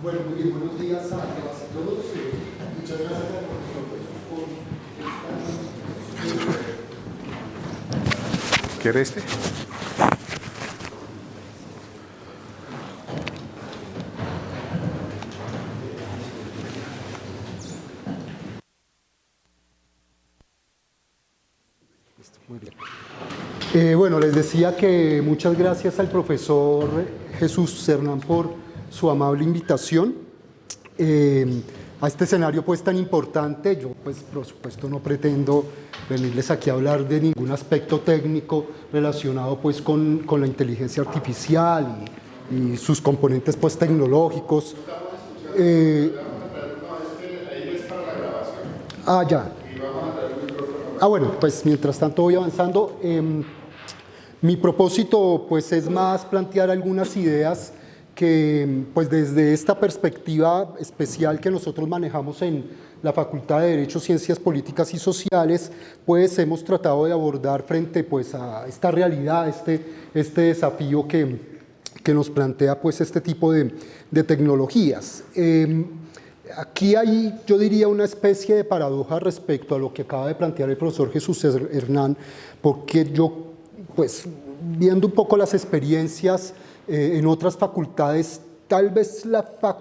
Bueno, muy bien, buenos días a todas y todos. Muchas gracias al profesor por esta... ¿Quiere este? Muy bien. Bueno, les decía que muchas gracias al profesor Jesús Hernán por su amable invitación a este escenario pues tan importante. Yo pues por supuesto no pretendo venirles aquí a hablar de ningún aspecto técnico relacionado pues con la inteligencia artificial y sus componentes pues tecnológicos. Ya. Bueno, pues mientras tanto voy avanzando. Mi propósito pues es más plantear algunas ideas que pues desde esta perspectiva especial que nosotros manejamos en la Facultad de Derecho, Ciencias Políticas y Sociales, pues hemos tratado de abordar frente pues a esta realidad, este desafío que nos plantea pues este tipo de tecnologías. Aquí hay, yo diría, una especie de paradoja respecto a lo que acaba de plantear el profesor Jesús Hernán, porque yo, pues, viendo un poco las experiencias en otras facultades, tal vez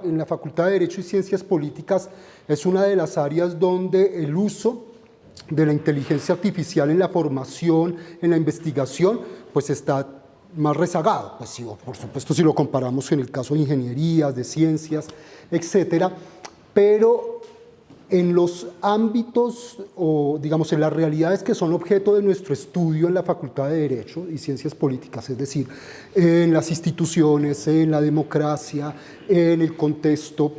en la Facultad de Derecho y Ciencias Políticas es una de las áreas donde el uso de la inteligencia artificial en la formación, en la investigación, pues está más rezagado, pues, sí, por supuesto si lo comparamos en el caso de ingenierías, de ciencias, etcétera. Pero en los ámbitos o digamos en las realidades que son objeto de nuestro estudio en la Facultad de Derecho y Ciencias Políticas, es decir, en las instituciones, en la democracia, en el contexto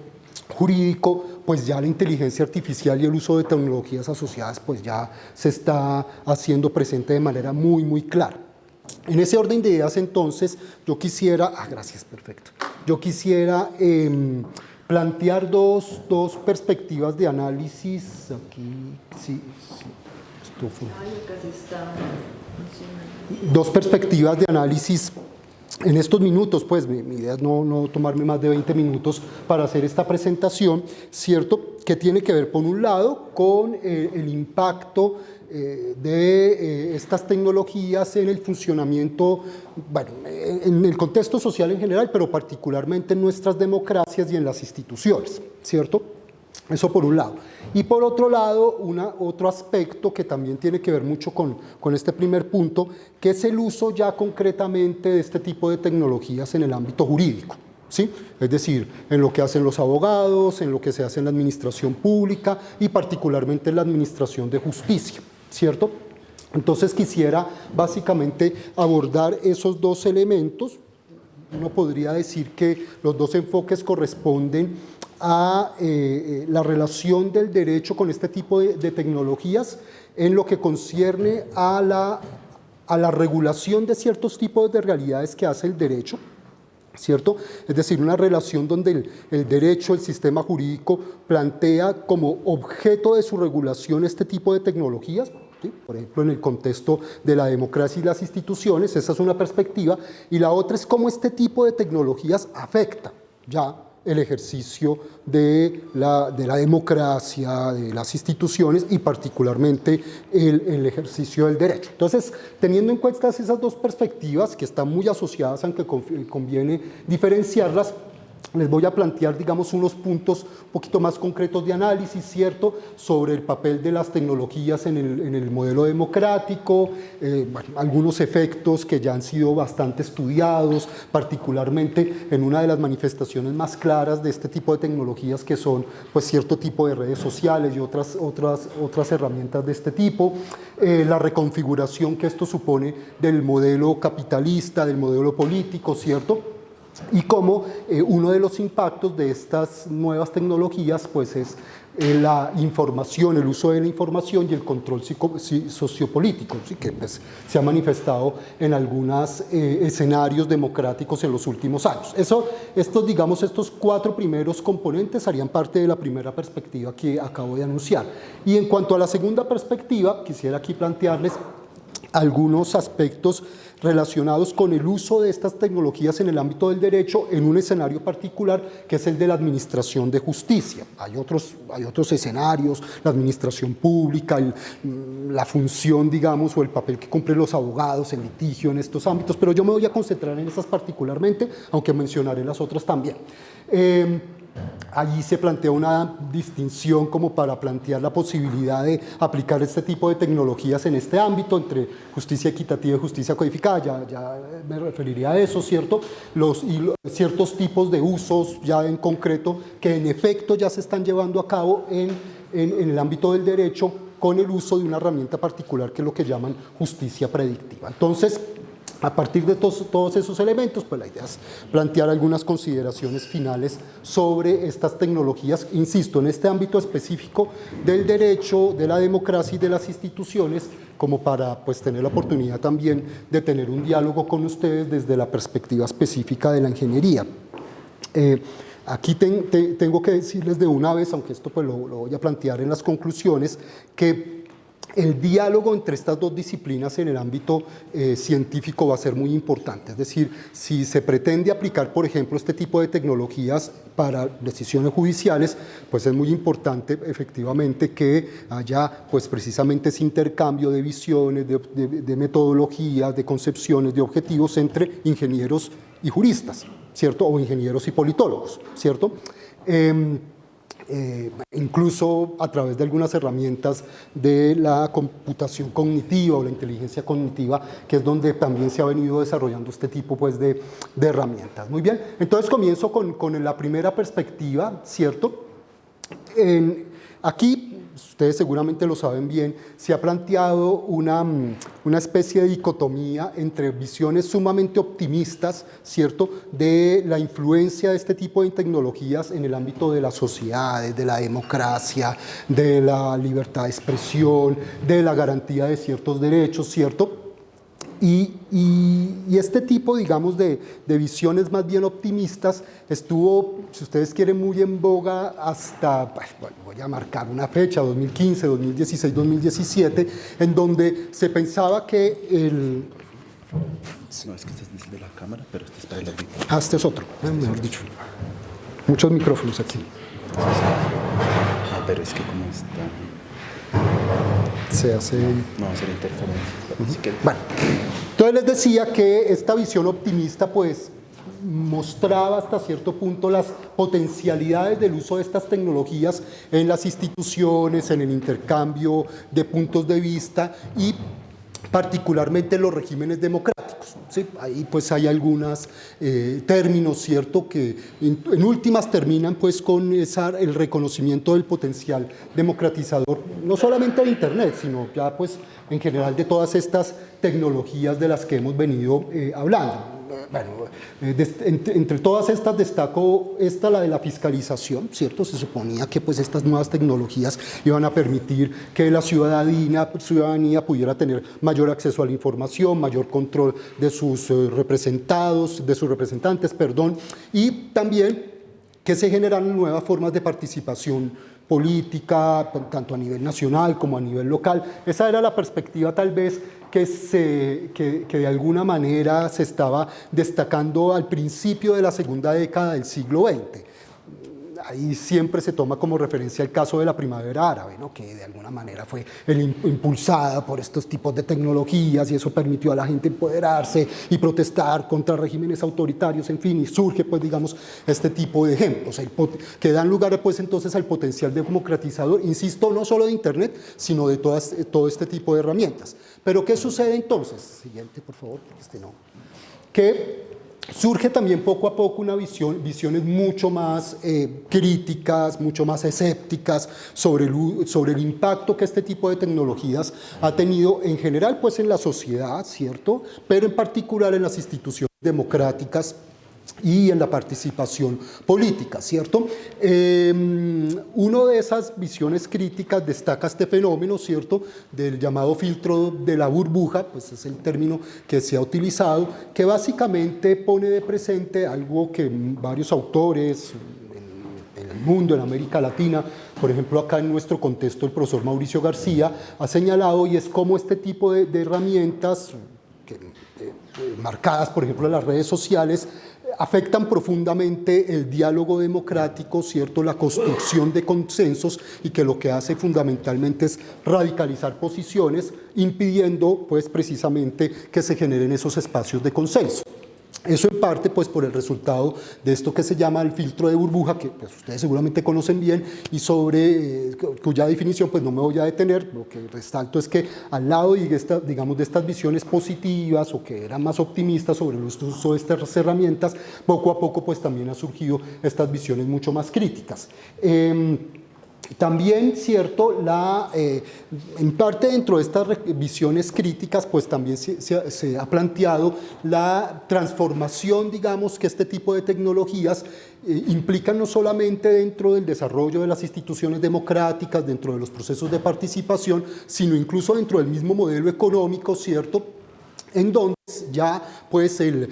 jurídico, pues ya la inteligencia artificial y el uso de tecnologías asociadas pues ya se está haciendo presente de manera muy, muy clara. En ese orden de ideas entonces yo quisiera, gracias, perfecto, yo quisiera plantear dos perspectivas de análisis. Aquí, sí, esto fue. Dos perspectivas de análisis en estos minutos, pues mi idea es no tomarme más de 20 minutos para hacer esta presentación, ¿cierto? Que tiene que ver, por un lado, con el impacto de estas tecnologías en el funcionamiento, bueno, en el contexto social en general, pero particularmente en nuestras democracias y en las instituciones, ¿cierto? Eso por un lado. Y por otro lado, otro aspecto que también tiene que ver mucho con este primer punto, que es el uso ya concretamente de este tipo de tecnologías en el ámbito jurídico. ¿Sí? Es decir, en lo que hacen los abogados, en lo que se hace en la administración pública y particularmente en la administración de justicia, ¿cierto? Entonces quisiera básicamente abordar esos dos elementos. Uno podría decir que los dos enfoques corresponden a la relación del derecho con este tipo de tecnologías en lo que concierne a la regulación de ciertos tipos de realidades que hace el derecho, ¿cierto? Es decir, una relación donde el derecho, el sistema jurídico plantea como objeto de su regulación este tipo de tecnologías, ¿sí? Por ejemplo, en el contexto de la democracia y las instituciones, esa es una perspectiva, y la otra es cómo este tipo de tecnologías afecta ya el ejercicio de la democracia, de las instituciones y particularmente el ejercicio del derecho. Entonces, teniendo en cuenta esas dos perspectivas que están muy asociadas, aunque conviene diferenciarlas, les voy a plantear, digamos, unos puntos un poquito más concretos de análisis, ¿cierto?, sobre el papel de las tecnologías en el modelo democrático, bueno, algunos efectos que ya han sido bastante estudiados, particularmente en una de las manifestaciones más claras de este tipo de tecnologías, que son, pues, cierto tipo de redes sociales y otras herramientas de este tipo, la reconfiguración que esto supone del modelo capitalista, del modelo político, ¿cierto?, y cómo uno de los impactos de estas nuevas tecnologías, pues, es la información, el uso de la información y el control sociopolítico, ¿sí?, que, pues, se ha manifestado en algunos escenarios democráticos en los últimos años. Estos 4 primeros componentes harían parte de la primera perspectiva que acabo de anunciar. Y en cuanto a la segunda perspectiva, quisiera aquí plantearles algunos aspectos relacionados con el uso de estas tecnologías en el ámbito del derecho en un escenario particular, que es el de la administración de justicia. Hay otros escenarios, la administración pública, la función, digamos, o el papel que cumplen los abogados en litigio en estos ámbitos, pero yo me voy a concentrar en esas particularmente, aunque mencionaré las otras también. Allí se plantea una distinción como para plantear la posibilidad de aplicar este tipo de tecnologías en este ámbito entre justicia equitativa y justicia codificada, ya me referiría a eso, ¿cierto? Ciertos tipos de usos ya en concreto que en efecto ya se están llevando a cabo en el ámbito del derecho con el uso de una herramienta particular que es lo que llaman justicia predictiva. Entonces, a partir de todos esos elementos, pues la idea es plantear algunas consideraciones finales sobre estas tecnologías, insisto, en este ámbito específico del derecho, de la democracia y de las instituciones, como para, pues, tener la oportunidad también de tener un diálogo con ustedes desde la perspectiva específica de la ingeniería. Aquí tengo que decirles de una vez, aunque esto, pues, lo voy a plantear en las conclusiones, que el diálogo entre estas dos disciplinas en el ámbito científico va a ser muy importante. Es decir, si se pretende aplicar, por ejemplo, este tipo de tecnologías para decisiones judiciales, pues es muy importante efectivamente que haya, pues, precisamente ese intercambio de visiones, de metodologías, de concepciones, de objetivos entre ingenieros y juristas, ¿cierto? O ingenieros y politólogos, ¿cierto? Incluso a través de algunas herramientas de la computación cognitiva o la inteligencia cognitiva, que es donde también se ha venido desarrollando este tipo, pues, de herramientas. Muy bien, entonces comienzo con la primera perspectiva, ¿cierto? Aquí, ustedes seguramente lo saben bien, se ha planteado una especie de dicotomía entre visiones sumamente optimistas, ¿cierto?, de la influencia de este tipo de tecnologías en el ámbito de las sociedades, de la democracia, de la libertad de expresión, de la garantía de ciertos derechos, ¿cierto? Y este tipo, digamos, de visiones más bien optimistas estuvo, si ustedes quieren, muy en boga hasta, bueno, voy a marcar una fecha, 2015, 2016, 2017, en donde se pensaba que el... No, es que este es de la cámara, pero este es para el audífono. Ah, este es otro, mejor dicho. Muchos micrófonos aquí. Ah, pero es que como está... Se hace... No, hacer interferencia. Bueno, entonces les decía que esta visión optimista, pues, mostraba hasta cierto punto las potencialidades del uso de estas tecnologías en las instituciones, en el intercambio de puntos de vista y particularmente en los regímenes democráticos, ¿sí? Ahí, pues, hay algunos términos, ¿cierto?, que en últimas terminan, pues, con el reconocimiento del potencial democratizador, no solamente de Internet, sino ya, pues, en general de todas estas tecnologías de las que hemos venido hablando. Bueno, entre todas estas destaco la de la fiscalización, ¿cierto? Se suponía que, pues, estas nuevas tecnologías iban a permitir que la ciudadanía pudiera tener mayor acceso a la información, mayor control de sus representantes, y también que se generaran nuevas formas de participación política, tanto a nivel nacional como a nivel local. Esa era la perspectiva, tal vez, que de alguna manera se estaba destacando al principio de la segunda década del siglo XX. ahí siempre se toma como referencia el caso de la primavera árabe, ¿no? Que de alguna manera fue impulsada por estos tipos de tecnologías y eso permitió a la gente empoderarse y protestar contra regímenes autoritarios, en fin, y surge pues digamos este tipo de ejemplos que dan lugar pues entonces al potencial democratizador, insisto, no solo de Internet, sino de todo este tipo de herramientas. Pero ¿qué sucede entonces? Siguiente, por favor, no. Que surge también poco a poco visiones mucho más críticas, mucho más escépticas sobre el impacto que este tipo de tecnologías ha tenido en general pues en la sociedad, ¿cierto? Pero en particular en las instituciones democráticas y en la participación política, ¿cierto? Una de esas visiones críticas destaca este fenómeno, ¿cierto?, del llamado filtro de la burbuja, pues es el término que se ha utilizado, que básicamente pone de presente algo que varios autores en el mundo, en América Latina, por ejemplo acá en nuestro contexto el profesor Mauricio García ha señalado, y es cómo este tipo de herramientas marcadas por ejemplo en las redes sociales afectan profundamente el diálogo democrático, ¿cierto?, la construcción de consensos, y que lo que hace fundamentalmente es radicalizar posiciones, impidiendo pues precisamente que se generen esos espacios de consenso. Eso en parte pues por el resultado de esto que se llama el filtro de burbuja, que pues, ustedes seguramente conocen bien y sobre cuya definición pues no me voy a detener. Lo que resalto es que al lado digamos, de estas visiones positivas o que eran más optimistas sobre el uso de estas herramientas, poco a poco pues también han surgido estas visiones mucho más críticas. También, cierto, en parte dentro de estas visiones críticas, pues también se ha planteado la transformación, digamos, que este tipo de tecnologías implican no solamente dentro del desarrollo de las instituciones democráticas, dentro de los procesos de participación, sino incluso dentro del mismo modelo económico, cierto, en donde ya pues el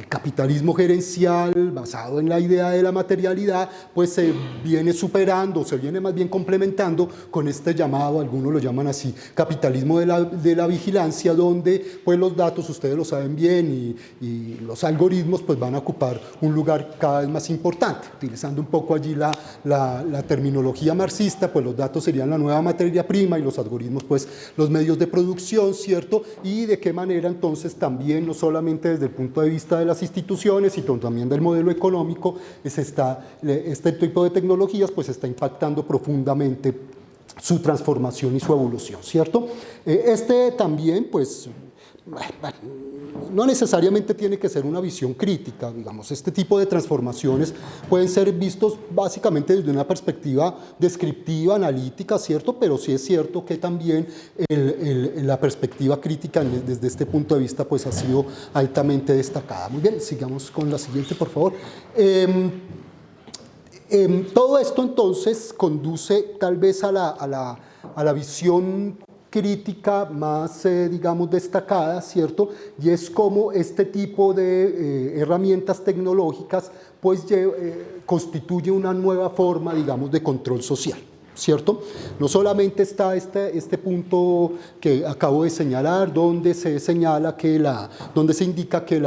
capitalismo gerencial basado en la idea de la materialidad pues se viene superando, se viene más bien complementando con este llamado, algunos lo llaman así, capitalismo de la vigilancia, donde pues los datos, ustedes lo saben bien, y los algoritmos pues van a ocupar un lugar cada vez más importante. Utilizando un poco allí la terminología marxista, pues los datos serían la nueva materia prima y los algoritmos pues los medios de producción, ¿cierto? Y de qué manera entonces también, no solamente desde el punto de vista de las instituciones, sino también del modelo económico, este tipo de tecnologías pues está impactando profundamente su transformación y su evolución, ¿cierto? También pues no necesariamente tiene que ser una visión crítica, digamos, este tipo de transformaciones pueden ser vistos básicamente desde una perspectiva descriptiva, analítica, ¿cierto? Pero sí es cierto que también la perspectiva crítica desde este punto de vista pues ha sido altamente destacada. Muy bien, sigamos con la siguiente, por favor. Todo esto entonces conduce tal vez a la visión crítica más, digamos, destacada, ¿cierto? Y es como este tipo de herramientas tecnológicas pues constituye una nueva forma, digamos, de control social, ¿cierto? No solamente está este punto que acabo de señalar, donde se señala donde se indica que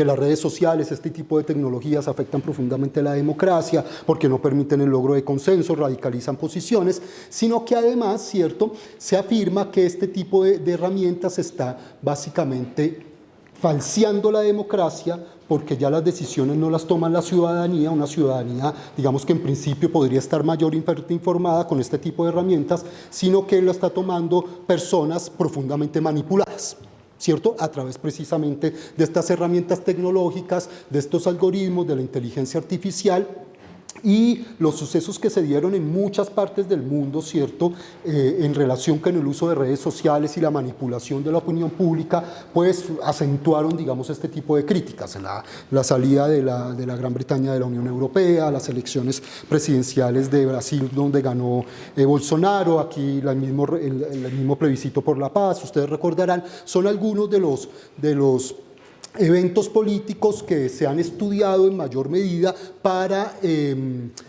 las redes sociales, este tipo de tecnologías afectan profundamente la democracia porque no permiten el logro de consenso, radicalizan posiciones, sino que además, ¿cierto?, se afirma que este tipo de herramientas está básicamente falseando la democracia porque ya las decisiones no las toma la ciudadanía, una ciudadanía, digamos que en principio podría estar mayormente informada con este tipo de herramientas, sino que lo está tomando personas profundamente manipuladas, ¿cierto? A través precisamente de estas herramientas tecnológicas, de estos algoritmos, de la inteligencia artificial, y los sucesos que se dieron en muchas partes del mundo, ¿cierto?, en relación con el uso de redes sociales y la manipulación de la opinión pública, pues acentuaron, digamos, este tipo de críticas. La salida de la Gran Bretaña de la Unión Europea, las elecciones presidenciales de Brasil donde ganó Bolsonaro, aquí el mismo plebiscito por la paz, ustedes recordarán, son algunos de los eventos políticos que se han estudiado en mayor medida para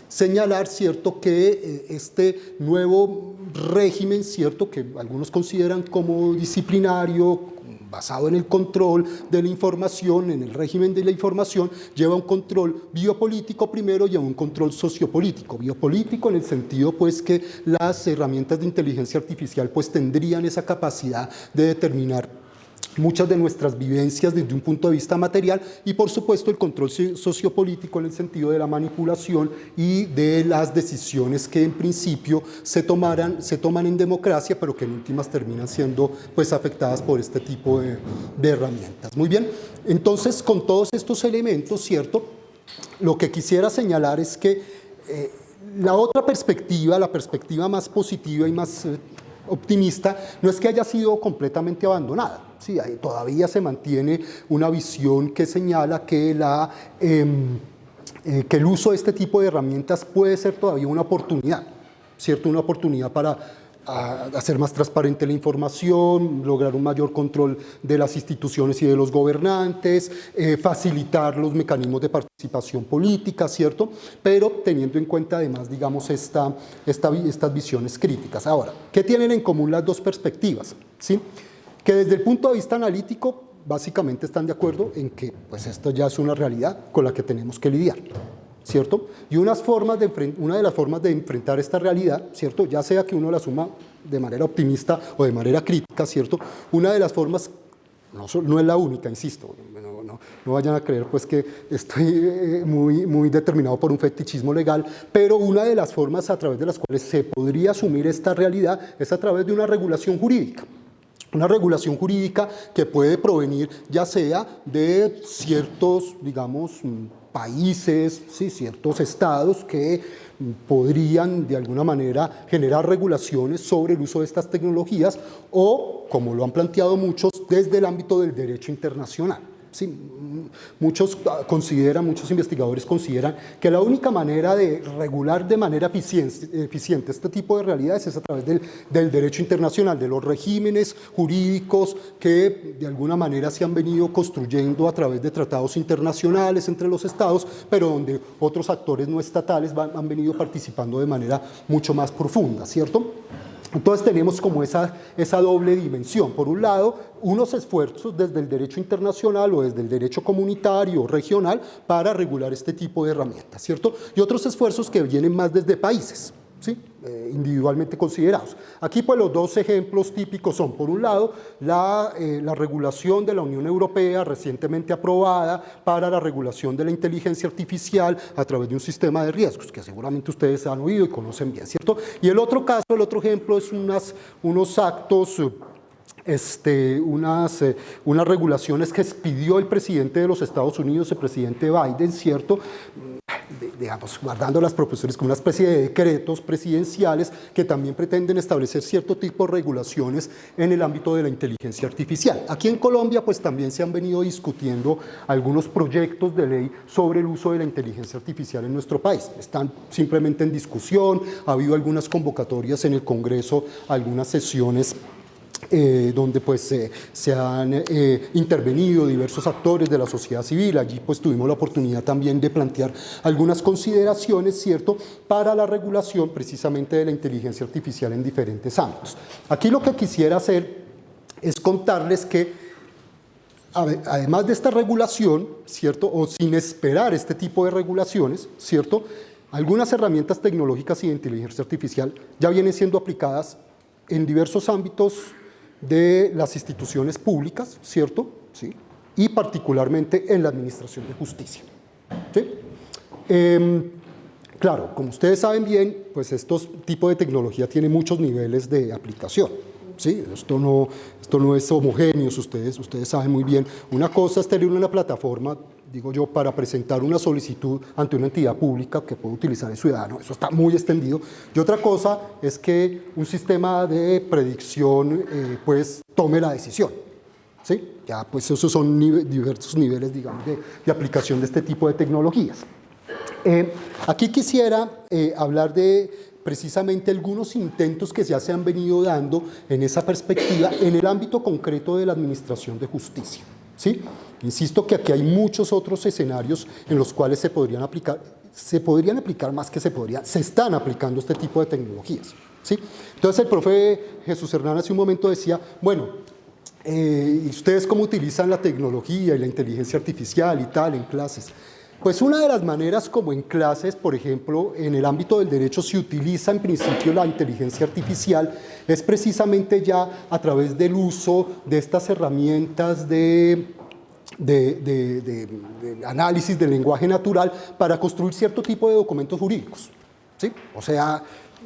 señalar, ¿cierto?, que este nuevo régimen, ¿cierto?, que algunos consideran como disciplinario, basado en el control de la información, en el régimen de la información, lleva un control biopolítico primero y a un control sociopolítico. Biopolítico en el sentido pues que las herramientas de inteligencia artificial pues tendrían esa capacidad de determinar muchas de nuestras vivencias desde un punto de vista material, y por supuesto el control sociopolítico en el sentido de la manipulación y de las decisiones que en principio se toman en democracia, pero que en últimas terminan siendo pues afectadas por este tipo de herramientas. Muy bien, entonces con todos estos elementos, ¿cierto? Lo que quisiera señalar es que la otra perspectiva, la perspectiva más positiva y más optimista, no es que haya sido completamente abandonada. Sí, todavía se mantiene una visión que señala que el uso de este tipo de herramientas puede ser todavía una oportunidad, ¿cierto? Una oportunidad para hacer más transparente la información, lograr un mayor control de las instituciones y de los gobernantes, facilitar los mecanismos de participación política, ¿cierto? Pero teniendo en cuenta además, digamos, estas visiones críticas. Ahora, ¿qué tienen en común las dos perspectivas? ¿Sí? Que desde el punto de vista analítico, básicamente están de acuerdo en que pues, esto ya es una realidad con la que tenemos que lidiar, ¿cierto? Y una de las formas de enfrentar esta realidad, ¿cierto? Ya sea que uno la asuma de manera optimista o de manera crítica, ¿cierto? Una de las formas, no es la única, insisto, no vayan a creer pues que estoy muy determinado por un fetichismo legal, pero una de las formas a través de las cuales se podría asumir esta realidad es a través de una regulación jurídica. Una regulación jurídica que puede provenir ya sea de ciertos, digamos, países, ¿sí? Ciertos estados que podrían de alguna manera generar regulaciones sobre el uso de estas tecnologías o, como lo han planteado muchos, desde el ámbito del derecho internacional. Sí, muchos investigadores consideran que la única manera de regular de manera eficiente este tipo de realidades es a través del derecho internacional, de los regímenes jurídicos que de alguna manera se han venido construyendo a través de tratados internacionales entre los estados, pero donde otros actores no estatales han venido participando de manera mucho más profunda, ¿cierto? Entonces tenemos como esa doble dimensión. Por un lado, unos esfuerzos desde el derecho internacional o desde el derecho comunitario o regional para regular este tipo de herramientas, ¿cierto? Y otros esfuerzos que vienen más desde países, ¿sí? Individualmente considerados. Aquí pues los dos ejemplos típicos son, por un lado, la regulación de la Unión Europea recientemente aprobada para la regulación de la inteligencia artificial a través de un sistema de riesgos, que seguramente ustedes han oído y conocen bien, ¿cierto? Y el otro caso, el otro ejemplo es unos actos, unas regulaciones que expidió el presidente de los Estados Unidos, el presidente Biden, ¿cierto? Digamos, guardando las proporciones como una especie de decretos presidenciales que también pretenden establecer cierto tipo de regulaciones en el ámbito de la inteligencia artificial. Aquí en Colombia pues también se han venido discutiendo algunos proyectos de ley sobre el uso de la inteligencia artificial en nuestro país. Están simplemente en discusión, ha habido algunas convocatorias en el Congreso, algunas sesiones donde pues se han intervenido diversos actores de la sociedad civil. Allí pues tuvimos la oportunidad también de plantear algunas consideraciones, ¿cierto?, para la regulación precisamente de la inteligencia artificial en diferentes ámbitos. Aquí lo que quisiera hacer es contarles que además de esta regulación, ¿cierto?, o sin esperar este tipo de regulaciones, ¿cierto?, algunas herramientas tecnológicas y de inteligencia artificial ya vienen siendo aplicadas en diversos ámbitos de las instituciones públicas, ¿cierto? ¿Sí? Y particularmente en la administración de justicia. ¿Sí? Claro, como ustedes saben bien, pues estos tipos de tecnología tienen muchos niveles de aplicación. ¿Sí? Esto no es homogéneo, ustedes saben muy bien. Una cosa es tener una plataforma, digo yo, para presentar una solicitud ante una entidad pública que puede utilizar el ciudadano, eso está muy extendido, y otra cosa es que un sistema de predicción pues tome la decisión, ¿sí? Ya pues esos son diversos niveles, digamos, de aplicación de este tipo de tecnologías. Aquí quisiera hablar de precisamente algunos intentos que ya se han venido dando en esa perspectiva en el ámbito concreto de la administración de justicia, ¿sí? Insisto que aquí hay muchos otros escenarios en los cuales se podrían aplicar más que se están aplicando este tipo de tecnologías, ¿sí? Entonces el profe Jesús Hernán hace un momento decía, bueno, ¿Y ustedes cómo utilizan la tecnología y la inteligencia artificial y tal en clases? Pues una de las maneras como en clases, por ejemplo, en el ámbito del derecho se utiliza en principio la inteligencia artificial, es precisamente ya a través del uso de estas herramientas de análisis del lenguaje natural para construir cierto tipo de documentos jurídicos, ¿sí? O sea,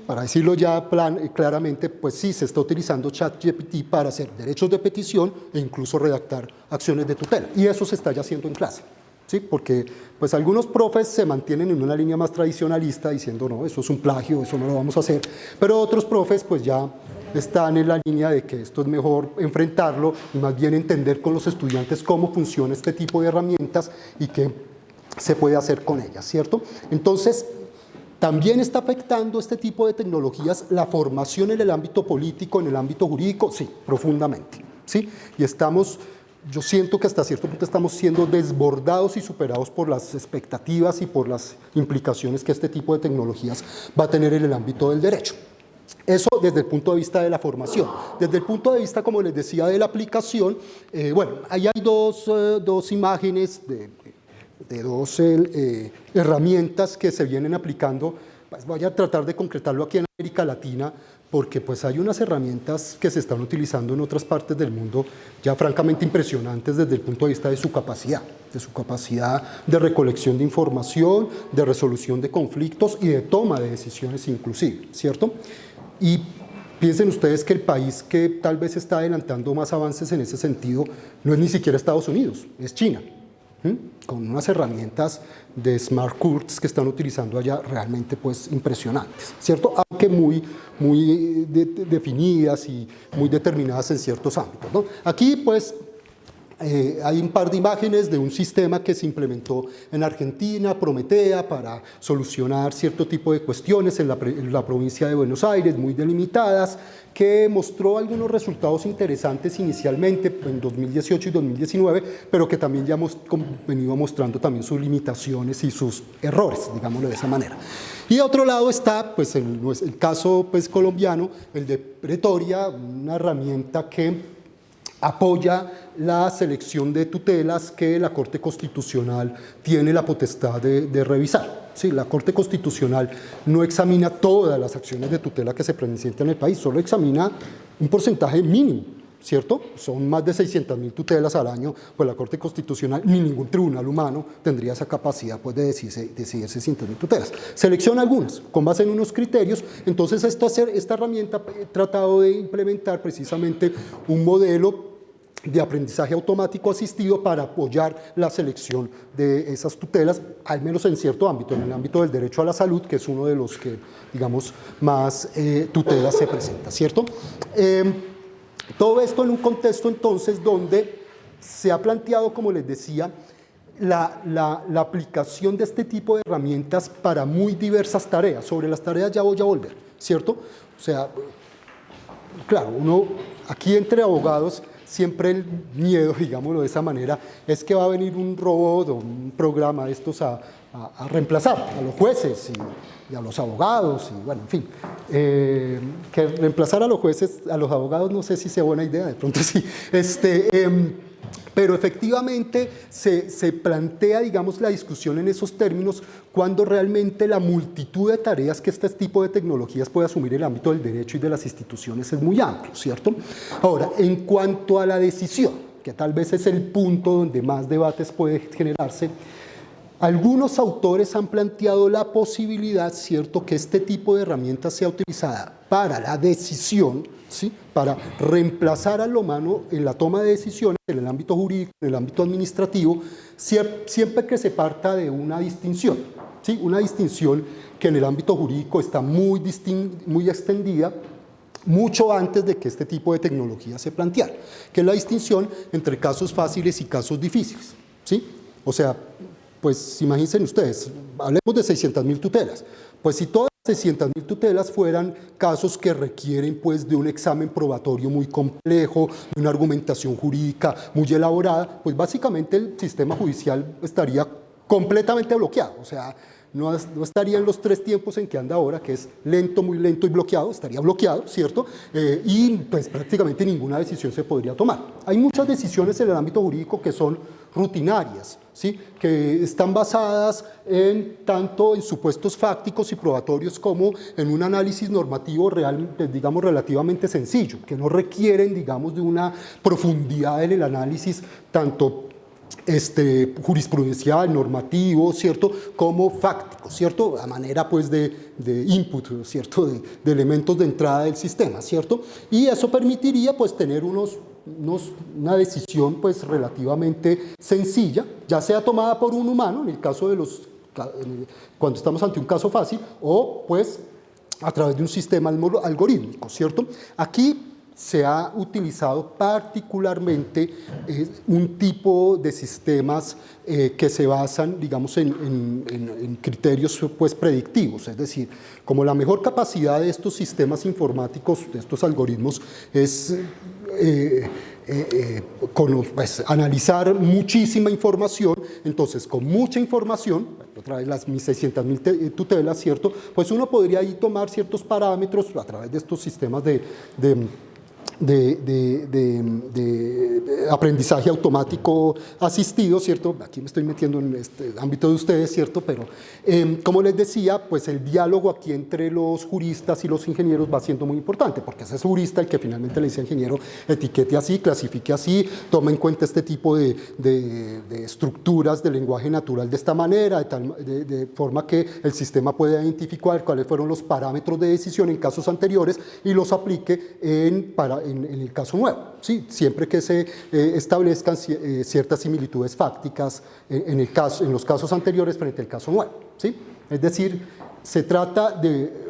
para decirlo ya claramente, pues sí, se está utilizando ChatGPT para hacer derechos de petición e incluso redactar acciones de tutela. Y eso se está ya haciendo en clase, ¿sí? Porque pues algunos profes se mantienen en una línea más tradicionalista diciendo, no, eso es un plagio, eso no lo vamos a hacer. Pero otros profes pues ya están en la línea de que esto es mejor enfrentarlo y más bien entender con los estudiantes cómo funciona este tipo de herramientas y qué se puede hacer con ellas, ¿cierto? Entonces, ¿también está afectando este tipo de tecnologías la formación en el ámbito político, en el ámbito jurídico? Sí, profundamente, ¿sí? Y yo siento que hasta cierto punto estamos siendo desbordados y superados por las expectativas y por las implicaciones que este tipo de tecnologías va a tener en el ámbito del derecho. Eso desde el punto de vista de la formación. Desde el punto de vista, como les decía, de la aplicación, bueno, ahí hay dos imágenes de dos herramientas que se vienen aplicando. Pues voy a tratar de concretarlo aquí en América Latina, porque pues hay unas herramientas que se están utilizando en otras partes del mundo ya francamente impresionantes desde el punto de vista de su capacidad de recolección de información, de resolución de conflictos y de toma de decisiones inclusive, ¿cierto? Y piensen ustedes que el país que tal vez está adelantando más avances en ese sentido no es ni siquiera Estados Unidos, es China, con unas herramientas de smart courts que están utilizando allá realmente pues impresionantes, ¿cierto? Aunque muy definidas y muy determinadas en ciertos ámbitos, ¿no? Aquí pues hay un par de imágenes de un sistema que se implementó en Argentina, Prometea, para solucionar cierto tipo de cuestiones en la provincia de Buenos Aires, muy delimitadas, que mostró algunos resultados interesantes inicialmente en 2018 y 2019, pero que también ya hemos venido mostrando también sus limitaciones y sus errores, digámoslo de esa manera. Y de otro lado está pues, el caso pues, colombiano, el de Pretoria, una herramienta que apoya la selección de tutelas que la Corte Constitucional tiene la potestad de revisar. Sí, la Corte Constitucional no examina todas las acciones de tutela que se presentan en el país, solo examina un porcentaje mínimo, ¿cierto? Son más de 600.000 tutelas al año, pues la Corte Constitucional ni ningún tribunal humano tendría esa capacidad pues, de decidir 600.000 tutelas. Selecciona algunas con base en unos criterios, entonces esta herramienta ha tratado de implementar precisamente un modelo de aprendizaje automático asistido para apoyar la selección de esas tutelas, al menos en cierto ámbito, en el ámbito del derecho a la salud, que es uno de los que, digamos, más tutelas se presenta, ¿cierto? Todo esto en un contexto, entonces, donde se ha planteado, como les decía, la aplicación de este tipo de herramientas para muy diversas tareas. Sobre las tareas ya voy a volver, ¿cierto? O sea, claro, uno aquí entre abogados, siempre el miedo, digámoslo de esa manera, es que va a venir un robot o un programa de estos a reemplazar a los jueces y a los abogados, y bueno, en fin. Que reemplazar a los jueces, a los abogados, no sé si sea buena idea, de pronto sí. Pero efectivamente se plantea, digamos, la discusión en esos términos cuando realmente la multitud de tareas que este tipo de tecnologías puede asumir en el ámbito del derecho y de las instituciones es muy amplio, ¿cierto? Ahora, en cuanto a la decisión, que tal vez es el punto donde más debates puede generarse, algunos autores han planteado la posibilidad, ¿cierto?, que este tipo de herramienta sea utilizada para la decisión, ¿sí?, para reemplazar al humano en la toma de decisiones en el ámbito jurídico, en el ámbito administrativo, siempre que se parta de una distinción, ¿sí?, una distinción que en el ámbito jurídico está muy extendida, mucho antes de que este tipo de tecnología se planteara, que es la distinción entre casos fáciles y casos difíciles, ¿sí? O sea, pues imagínense ustedes, hablemos de 600.000 tutelas, pues si todas las 600.000 tutelas fueran casos que requieren pues de un examen probatorio muy complejo, de una argumentación jurídica muy elaborada, pues básicamente el sistema judicial estaría completamente bloqueado, o sea, no estaría en los 3 tiempos en que anda ahora, que es lento, muy lento y bloqueado, estaría bloqueado, ¿cierto? Y pues prácticamente ninguna decisión se podría tomar. Hay muchas decisiones en el ámbito jurídico que son rutinarias, ¿sí? Que están basadas tanto en supuestos fácticos y probatorios como en un análisis normativo real, digamos, relativamente sencillo, que no requieren, digamos, de una profundidad en el análisis tanto jurisprudencial, normativo, ¿cierto?, como fáctico, ¿cierto?, a manera pues de input, ¿cierto?, de elementos de entrada del sistema, ¿cierto?, y eso permitiría pues tener una decisión pues relativamente sencilla, ya sea tomada por un humano, en el caso de cuando estamos ante un caso fácil, o pues a través de un sistema algorítmico, ¿cierto? Aquí se ha utilizado particularmente un tipo de sistemas que se basan, digamos, en criterios pues, predictivos, es decir, como la mejor capacidad de estos sistemas informáticos, de estos algoritmos, es pues, analizar muchísima información, entonces con mucha información, otra vez las 1600.000 tutelas, ¿cierto? Pues uno podría ahí tomar ciertos parámetros a través de estos sistemas de aprendizaje automático asistido, ¿cierto? Aquí me estoy metiendo en este ámbito de ustedes, ¿cierto? Pero como les decía, pues el diálogo aquí entre los juristas y los ingenieros va siendo muy importante, porque ese es jurista el que finalmente le dice al ingeniero, etiquete así, clasifique así, toma en cuenta este tipo de estructuras de lenguaje natural de esta manera, de forma que el sistema pueda identificar cuáles fueron los parámetros de decisión en casos anteriores y los aplique en el caso nuevo, ¿sí? Siempre que se establezcan ciertas similitudes fácticas en los casos anteriores frente al caso nuevo, ¿sí? Es decir, se trata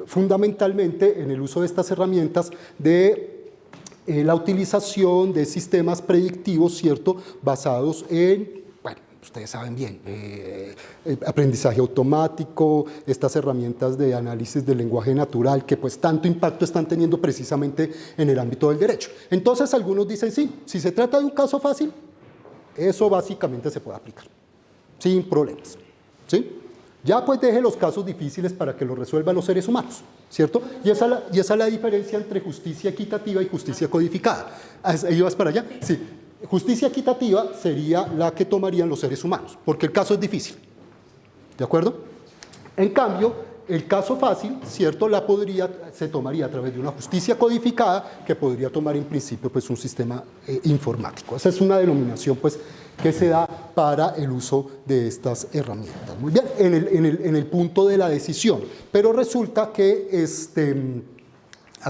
fundamentalmente en el uso de estas herramientas de la utilización de sistemas predictivos, ¿cierto?, basados en, ustedes saben bien, aprendizaje automático, estas herramientas de análisis del lenguaje natural que pues tanto impacto están teniendo precisamente en el ámbito del derecho. Entonces algunos dicen sí, si se trata de un caso fácil, eso básicamente se puede aplicar, sin problemas, ¿sí? Ya pues deje los casos difíciles para que los resuelvan los seres humanos, ¿cierto? Y esa es la diferencia entre justicia equitativa y justicia codificada. ¿Ibas para allá? Sí. Justicia equitativa sería la que tomarían los seres humanos, porque el caso es difícil, ¿de acuerdo? En cambio, el caso fácil, ¿cierto?, se tomaría a través de una justicia codificada que podría tomar en principio pues, un sistema informático. Esa es una denominación pues, que se da para el uso de estas herramientas. Muy bien, en el punto de la decisión, pero resulta que,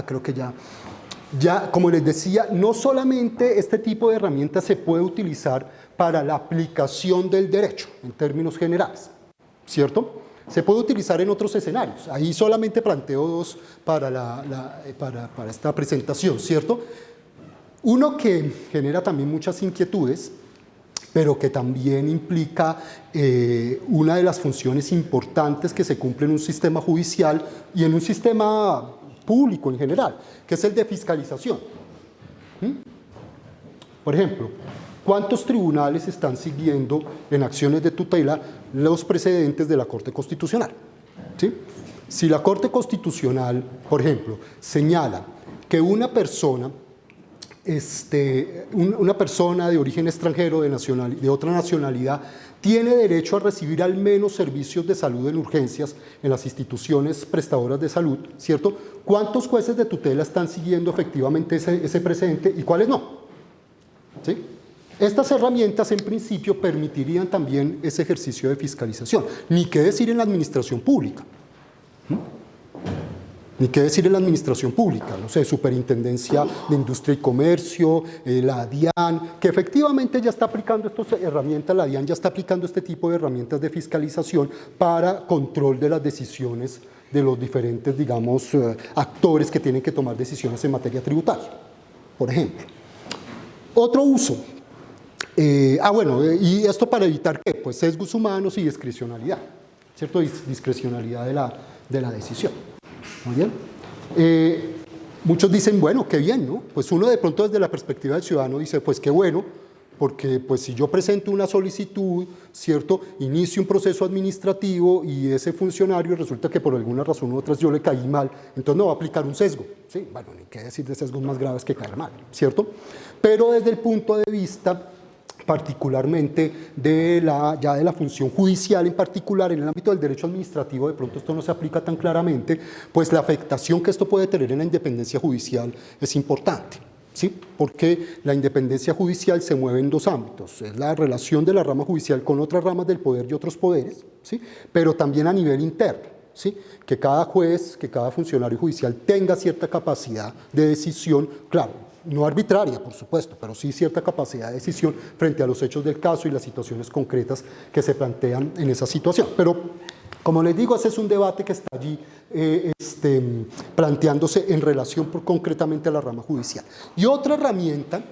creo que ya, como les decía, no solamente este tipo de herramientas se puede utilizar para la aplicación del derecho, en términos generales, ¿cierto? Se puede utilizar en otros escenarios. Ahí solamente planteo 2 para esta presentación, ¿cierto? Uno que genera también muchas inquietudes, pero que también implica una de las funciones importantes que se cumple en un sistema judicial y en un sistema público en general, que es el de fiscalización. Por ejemplo, ¿cuántos tribunales están siguiendo en acciones de tutela los precedentes de la Corte Constitucional? ¿Sí? Si la Corte Constitucional, por ejemplo, señala que una persona de origen extranjero, de otra nacionalidad, tiene derecho a recibir al menos servicios de salud en urgencias en las instituciones prestadoras de salud, ¿cierto? ¿Cuántos jueces de tutela están siguiendo efectivamente ese precedente y cuáles no? ¿Sí? Estas herramientas en principio permitirían también ese ejercicio de fiscalización. Ni qué decir en la administración pública. Ni qué decir en la administración pública, no sé, Superintendencia de Industria y Comercio, la DIAN, que efectivamente ya está aplicando estas herramientas, la DIAN ya está aplicando este tipo de herramientas de fiscalización para control de las decisiones de los diferentes, digamos, actores que tienen que tomar decisiones en materia tributaria, por ejemplo. Otro uso. Y esto para evitar ¿qué? Pues sesgos humanos y discrecionalidad, ¿cierto? Discrecionalidad de la decisión. Muy bien. Muchos dicen, bueno, qué bien, ¿no? Pues uno de pronto desde la perspectiva del ciudadano dice, pues qué bueno, porque pues si yo presento una solicitud, ¿cierto? Inicio un proceso administrativo y ese funcionario resulta que por alguna razón u otra yo le caí mal, entonces no va a aplicar un sesgo, ¿sí? Bueno, ni qué decir de sesgos más graves que caer mal, ¿cierto? Pero desde el punto de vista particularmente ya de la función judicial en particular, en el ámbito del derecho administrativo, de pronto esto no se aplica tan claramente, pues la afectación que esto puede tener en la independencia judicial es importante, ¿sí? Porque la independencia judicial se mueve en dos ámbitos, es la relación de la rama judicial con otras ramas del poder y otros poderes, ¿sí? Pero también a nivel interno, ¿sí? Que cada juez, que cada funcionario judicial tenga cierta capacidad de decisión, claro, no arbitraria, por supuesto, pero sí cierta capacidad de decisión frente a los hechos del caso y las situaciones concretas que se plantean en esa situación. Pero, como les digo, ese es un debate que está allí planteándose en relación concretamente a la rama judicial. Y otra herramienta,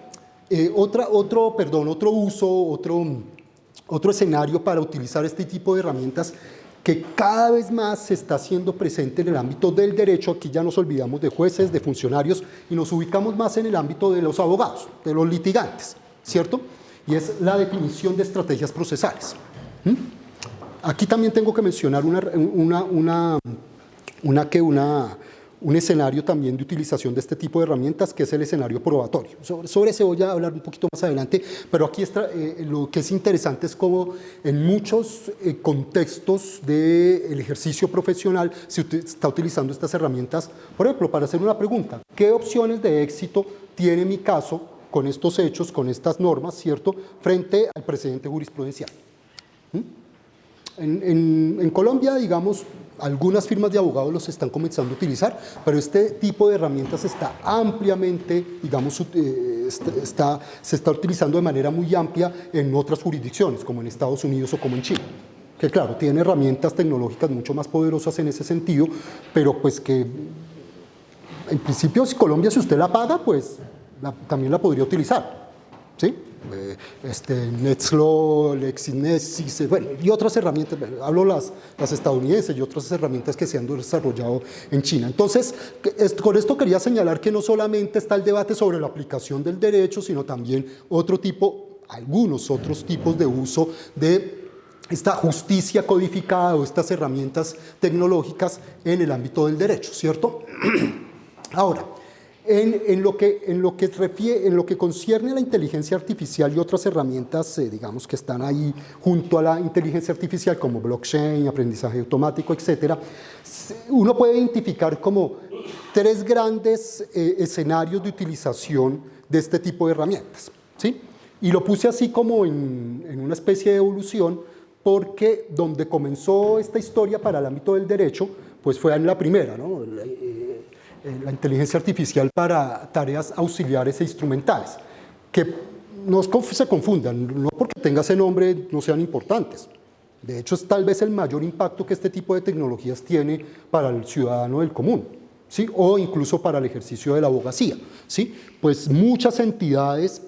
otro escenario para utilizar este tipo de herramientas que cada vez más se está haciendo presente en el ámbito del derecho. Aquí ya nos olvidamos de jueces, de funcionarios y nos ubicamos más en el ámbito de los abogados, de los litigantes, ¿cierto? Y es la definición de estrategias procesales. Aquí también tengo que mencionar un escenario también de utilización de este tipo de herramientas, que es el escenario probatorio. Sobre ese voy a hablar un poquito más adelante, pero aquí lo que es interesante es cómo en muchos contextos del ejercicio profesional se está utilizando estas herramientas, por ejemplo, para hacer una pregunta: ¿qué opciones de éxito tiene mi caso con estos hechos, con estas normas, ¿cierto?, frente al precedente jurisprudencial? En Colombia, digamos, algunas firmas de abogados los están comenzando a utilizar, pero este tipo de herramientas está ampliamente, digamos, se está utilizando de manera muy amplia en otras jurisdicciones, como en Estados Unidos o como en Chile, que claro, tiene herramientas tecnológicas mucho más poderosas en ese sentido, pero pues que en principio, si Colombia, si usted la paga, pues también la podría utilizar, ¿sí? Nextlaw, LexisNexis, bueno, y otras herramientas, hablo las estadounidenses y otras herramientas que se han desarrollado en China. Entonces, con esto quería señalar que no solamente está el debate sobre la aplicación del derecho, sino también algunos otros tipos de uso de esta justicia codificada o estas herramientas tecnológicas en el ámbito del derecho, ¿cierto? Ahora, en lo que concierne a la inteligencia artificial y otras herramientas, digamos, que están ahí junto a la inteligencia artificial, como blockchain, aprendizaje automático, etcétera, uno puede identificar como tres grandes escenarios de utilización de este tipo de herramientas, ¿sí? Y lo puse así como en una especie de evolución, porque donde comenzó esta historia para el ámbito del derecho, pues fue en la primera, ¿no? La inteligencia artificial para tareas auxiliares e instrumentales, que no se confundan, no porque tenga ese nombre no sean importantes. De hecho, es tal vez el mayor impacto que este tipo de tecnologías tiene para el ciudadano del común, ¿sí? O incluso para el ejercicio de la abogacía, ¿sí? Pues muchas entidades,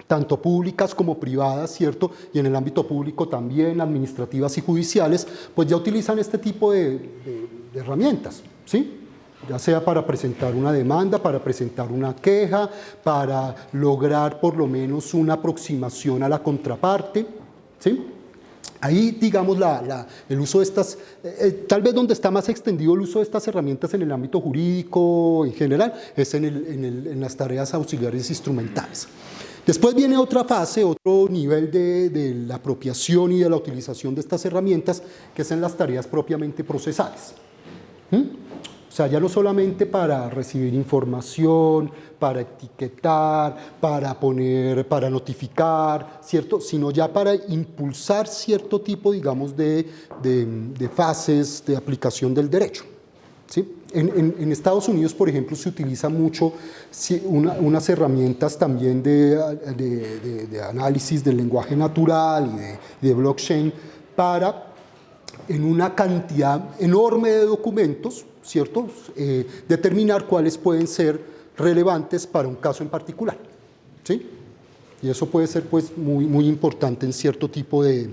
tanto públicas como privadas, ¿cierto? Y en el ámbito público también, administrativas y judiciales, pues ya utilizan este tipo de herramientas, ¿sí? Ya sea para presentar una demanda, para presentar una queja, para lograr por lo menos una aproximación a la contraparte, ¿sí? Ahí, digamos, el uso de estas, tal vez donde está más extendido el uso de estas herramientas en el ámbito jurídico en general, es en las tareas auxiliares instrumentales. Después viene otra fase, otro nivel de la apropiación y de la utilización de estas herramientas, que es en las tareas propiamente procesales. O sea, ya no solamente para recibir información, para etiquetar, para notificar, ¿cierto? Sino ya para impulsar cierto tipo, digamos, de fases de aplicación del derecho, ¿sí? En Estados Unidos, por ejemplo, se utiliza mucho unas herramientas también de análisis del lenguaje natural y de blockchain para, en una cantidad enorme de documentos, ¿cierto?, determinar cuáles pueden ser relevantes para un caso en particular, ¿sí? Y eso puede ser pues muy importante en cierto tipo de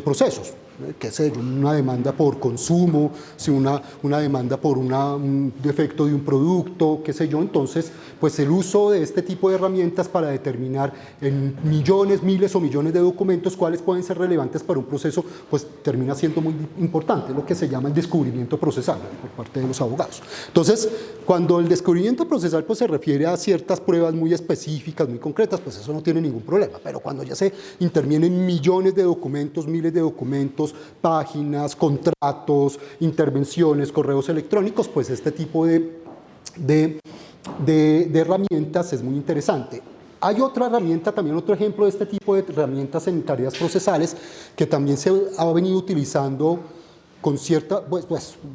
procesos. qué sé yo, una demanda por consumo, si una demanda por un defecto de un producto, qué sé yo. Entonces, pues el uso de este tipo de herramientas para determinar en millones, miles o millones de documentos cuáles pueden ser relevantes para un proceso, pues termina siendo muy importante, lo que se llama el descubrimiento procesal por parte de los abogados. Entonces, cuando el descubrimiento procesal pues se refiere a ciertas pruebas muy específicas, muy concretas, pues eso no tiene ningún problema, pero cuando ya se intervienen millones de documentos, miles de documentos, páginas, contratos, intervenciones, correos electrónicos, pues este tipo de herramientas es muy interesante. Hay otra herramienta, también otro ejemplo de este tipo de herramientas en tareas procesales que también se ha venido utilizando con cierta, pues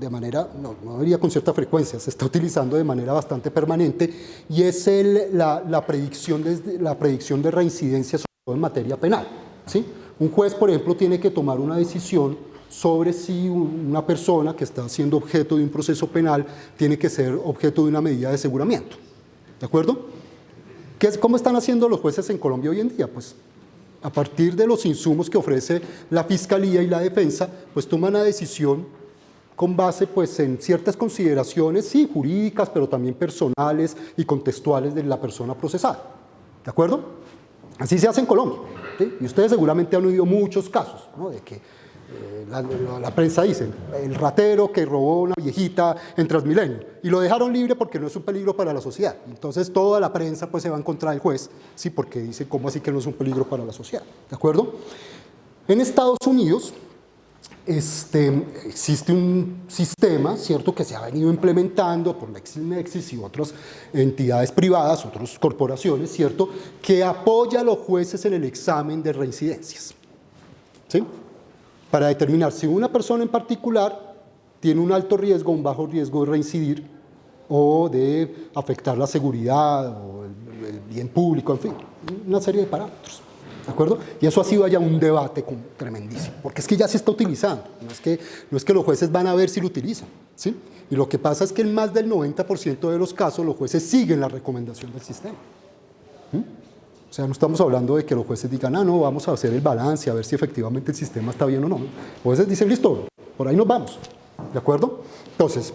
de manera, no diría con cierta frecuencia, se está utilizando de manera bastante permanente, y es la predicción de reincidencia, sobre todo en materia penal, ¿sí? Un juez, por ejemplo, tiene que tomar una decisión sobre si una persona que está siendo objeto de un proceso penal tiene que ser objeto de una medida de aseguramiento, ¿de acuerdo? ¿Cómo están haciendo los jueces en Colombia hoy en día? Pues a partir de los insumos que ofrece la Fiscalía y la Defensa, pues toman una decisión con base pues en ciertas consideraciones, sí, jurídicas, pero también personales y contextuales de la persona procesada, ¿de acuerdo? Así se hace en Colombia, ¿sí? Y ustedes seguramente han oído muchos casos, ¿no? De que la prensa dice, el ratero que robó una viejita en Transmilenio y lo dejaron libre porque no es un peligro para la sociedad. Entonces toda la prensa pues se va en contra del juez, sí, porque dice, ¿cómo así que no es un peligro para la sociedad? ¿De acuerdo? En Estados Unidos existe un sistema, ¿cierto?, que se ha venido implementando por LexisNexis y otras entidades privadas, otras corporaciones, ¿cierto?, que apoya a los jueces en el examen de reincidencias, ¿sí?, para determinar si una persona en particular tiene un alto riesgo o un bajo riesgo de reincidir o de afectar la seguridad o el bien público, en fin, una serie de parámetros, ¿de acuerdo? Y eso ha sido ya un debate tremendísimo, porque es que ya se está utilizando, no es que los jueces van a ver si lo utilizan, ¿sí? Y lo que pasa es que en más del 90% de los casos los jueces siguen la recomendación del sistema. O sea, no estamos hablando de que los jueces digan, no, vamos a hacer el balance, a ver si efectivamente el sistema está bien o no. Los jueces dicen, listo, por ahí nos vamos, ¿de acuerdo? Entonces,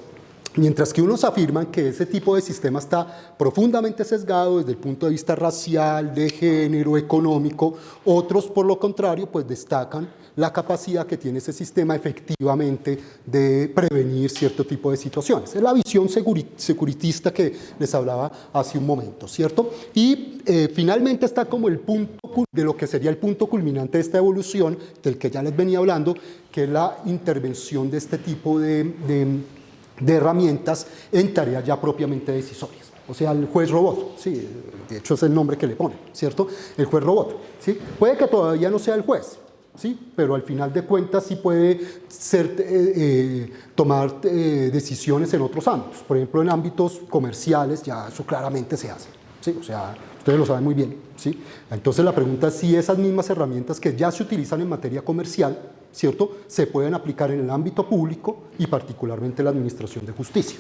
mientras que unos afirman que ese tipo de sistema está profundamente sesgado desde el punto de vista racial, de género, económico, otros, por lo contrario, pues destacan la capacidad que tiene ese sistema efectivamente de prevenir cierto tipo de situaciones. Es la visión securitista que les hablaba hace un momento, ¿cierto? Y finalmente está como el punto de lo que sería el punto culminante de esta evolución, del que ya les venía hablando, que es la intervención de este tipo de herramientas en tareas ya propiamente decisorias. O sea, el juez robot, sí, de hecho es el nombre que le ponen, ¿cierto? El juez robot, ¿sí? Puede que todavía no sea el juez, ¿sí? Pero al final de cuentas sí puede tomar decisiones en otros ámbitos. Por ejemplo, en ámbitos comerciales ya eso claramente se hace, ¿sí? O sea, ustedes lo saben muy bien, ¿sí? Entonces la pregunta es si esas mismas herramientas que ya se utilizan en materia comercial, ¿cierto?, se pueden aplicar en el ámbito público y particularmente en la administración de justicia,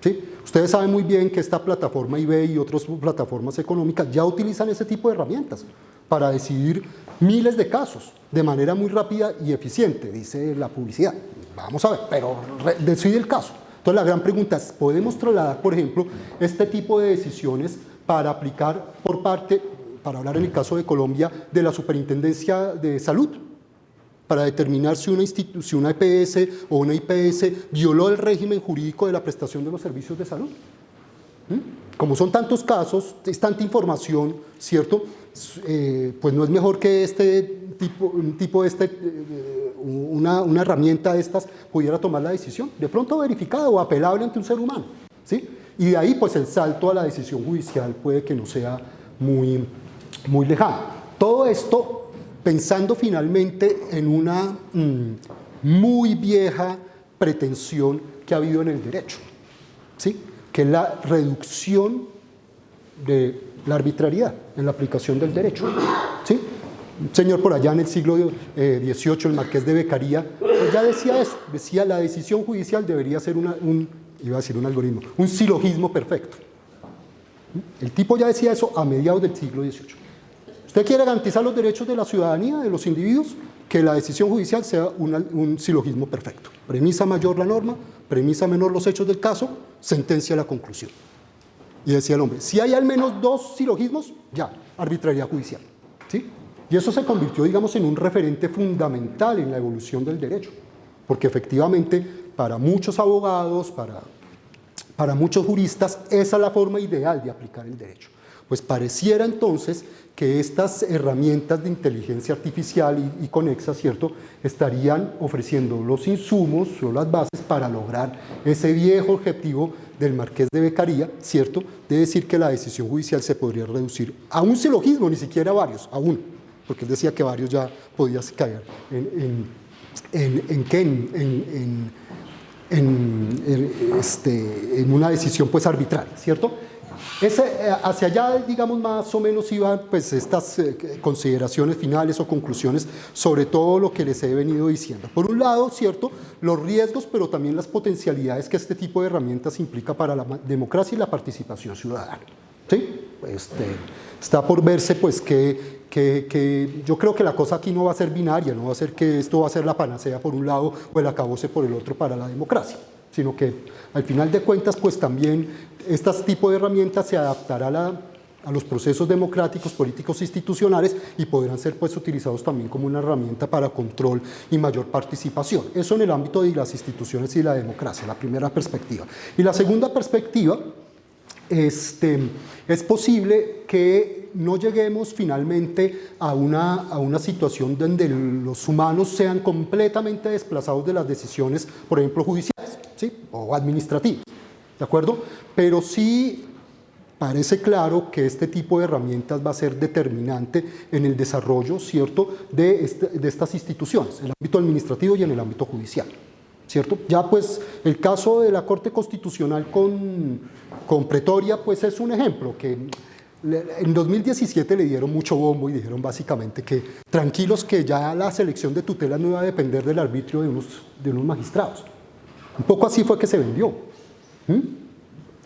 ¿sí? Ustedes saben muy bien que esta plataforma eBay y otras plataformas económicas ya utilizan ese tipo de herramientas para decidir miles de casos de manera muy rápida y eficiente, dice la publicidad. Vamos a ver, pero decide el caso. Entonces la gran pregunta es, ¿podemos trasladar, por ejemplo, este tipo de decisiones para aplicar por parte, para hablar en el caso de Colombia, de la Superintendencia de Salud, para determinar si una EPS o una IPS violó el régimen jurídico de la prestación de los servicios de salud? Como son tantos casos, es tanta información, ¿cierto? Pues no es mejor que una herramienta de estas pudiera tomar la decisión, de pronto verificada o apelable ante un ser humano, ¿sí? Y de ahí pues el salto a la decisión judicial puede que no sea muy, muy lejano. Todo esto pensando finalmente en una muy vieja pretensión que ha habido en el derecho, ¿sí?, que es la reducción de la arbitrariedad en la aplicación del derecho, ¿sí? Un señor por allá en el siglo XVIII, el marqués de Beccaria, pues ya decía eso, decía la decisión judicial debería ser un algoritmo, un silogismo perfecto. El tipo ya decía eso a mediados del siglo XVIII. Usted quiere garantizar los derechos de la ciudadanía, de los individuos, que la decisión judicial sea un silogismo perfecto. Premisa mayor la norma, premisa menor los hechos del caso, sentencia la conclusión. Y decía el hombre, si hay al menos 2 silogismos, ya, arbitrariedad judicial. ¿Sí? Y eso se convirtió, digamos, en un referente fundamental en la evolución del derecho, porque efectivamente para muchos abogados, para muchos juristas, esa es la forma ideal de aplicar el derecho. Pues pareciera entonces que estas herramientas de inteligencia artificial y conexas, ¿cierto?, estarían ofreciendo los insumos o las bases para lograr ese viejo objetivo del Marqués de Beccaria, ¿cierto?, de decir que la decisión judicial se podría reducir a un silogismo, ni siquiera a varios, a uno, porque él decía que varios ya podían caer en una decisión pues arbitraria, ¿cierto? Hacia allá, digamos, más o menos iban pues estas consideraciones finales o conclusiones sobre todo lo que les he venido diciendo. Por un lado, ¿cierto?, los riesgos, pero también las potencialidades que este tipo de herramientas implica para la democracia y la participación ciudadana. ¿Sí? Está por verse pues que yo creo que la cosa aquí no va a ser binaria, no va a ser que esto va a ser la panacea por un lado o el acabose por el otro para la democracia, sino que al final de cuentas pues también este tipo de herramientas se adaptará a los procesos democráticos, políticos, institucionales y podrán ser pues utilizados también como una herramienta para control y mayor participación. Eso en el ámbito de las instituciones y la democracia, la primera perspectiva. Y la segunda perspectiva, es posible que no lleguemos finalmente a una situación donde los humanos sean completamente desplazados de las decisiones, por ejemplo, judiciales, ¿sí?, o administrativas, ¿de acuerdo? Pero sí parece claro que este tipo de herramientas va a ser determinante en el desarrollo, ¿cierto?, de estas instituciones, en el ámbito administrativo y en el ámbito judicial, ¿cierto? Ya pues el caso de la Corte Constitucional con Pretoria pues es un ejemplo que en 2017 le dieron mucho bombo y dijeron básicamente que tranquilos que ya la selección de tutelas no iba a depender del arbitrio de unos magistrados. Un poco así fue que se vendió.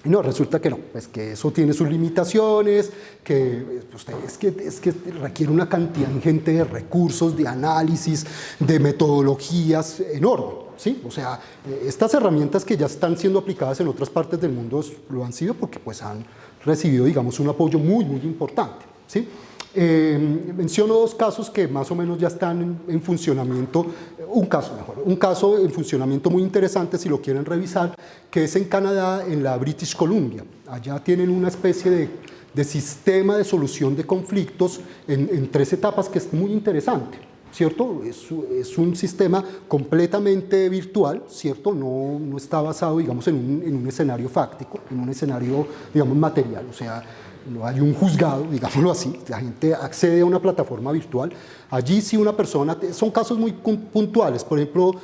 No, resulta que no, es que eso tiene sus limitaciones, que es que requiere una cantidad ingente de recursos, de análisis, de metodologías enorme, ¿sí? O sea, estas herramientas que ya están siendo aplicadas en otras partes del mundo lo han sido porque pues han recibido, digamos, un apoyo muy importante, ¿sí? Menciono 2 casos que más o menos ya están en funcionamiento, un caso en funcionamiento muy interesante si lo quieren revisar, que es en Canadá, en la British Columbia. Allá tienen una especie de sistema de solución de conflictos en 3 etapas que es muy interesante, ¿cierto? Es un sistema completamente virtual, ¿cierto? No está basado, digamos, en un escenario fáctico, en un escenario, digamos, material, o sea, no hay un juzgado, digámoslo así, la gente accede a una plataforma virtual. Allí si una persona, son casos muy puntuales, por ejemplo,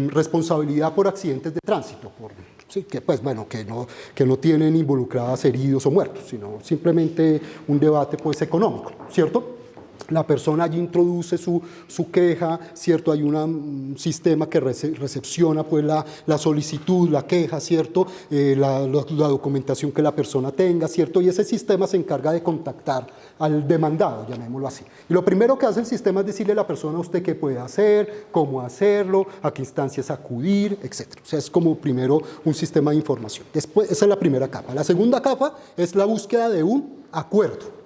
responsabilidad por accidentes de tránsito, sí, que pues bueno, que no tienen involucradas heridos o muertos, sino simplemente un debate pues económico, ¿cierto? La persona allí introduce su queja, ¿cierto? Hay un sistema que recepciona pues, la solicitud, la queja, ¿cierto? La documentación que la persona tenga, ¿cierto? Y ese sistema se encarga de contactar al demandado, llamémoslo así. Y lo primero que hace el sistema es decirle a la persona a usted qué puede hacer, cómo hacerlo, a qué instancias acudir, etc. O sea, es como primero un sistema de información. Después, esa es la primera capa. La segunda capa es la búsqueda de un acuerdo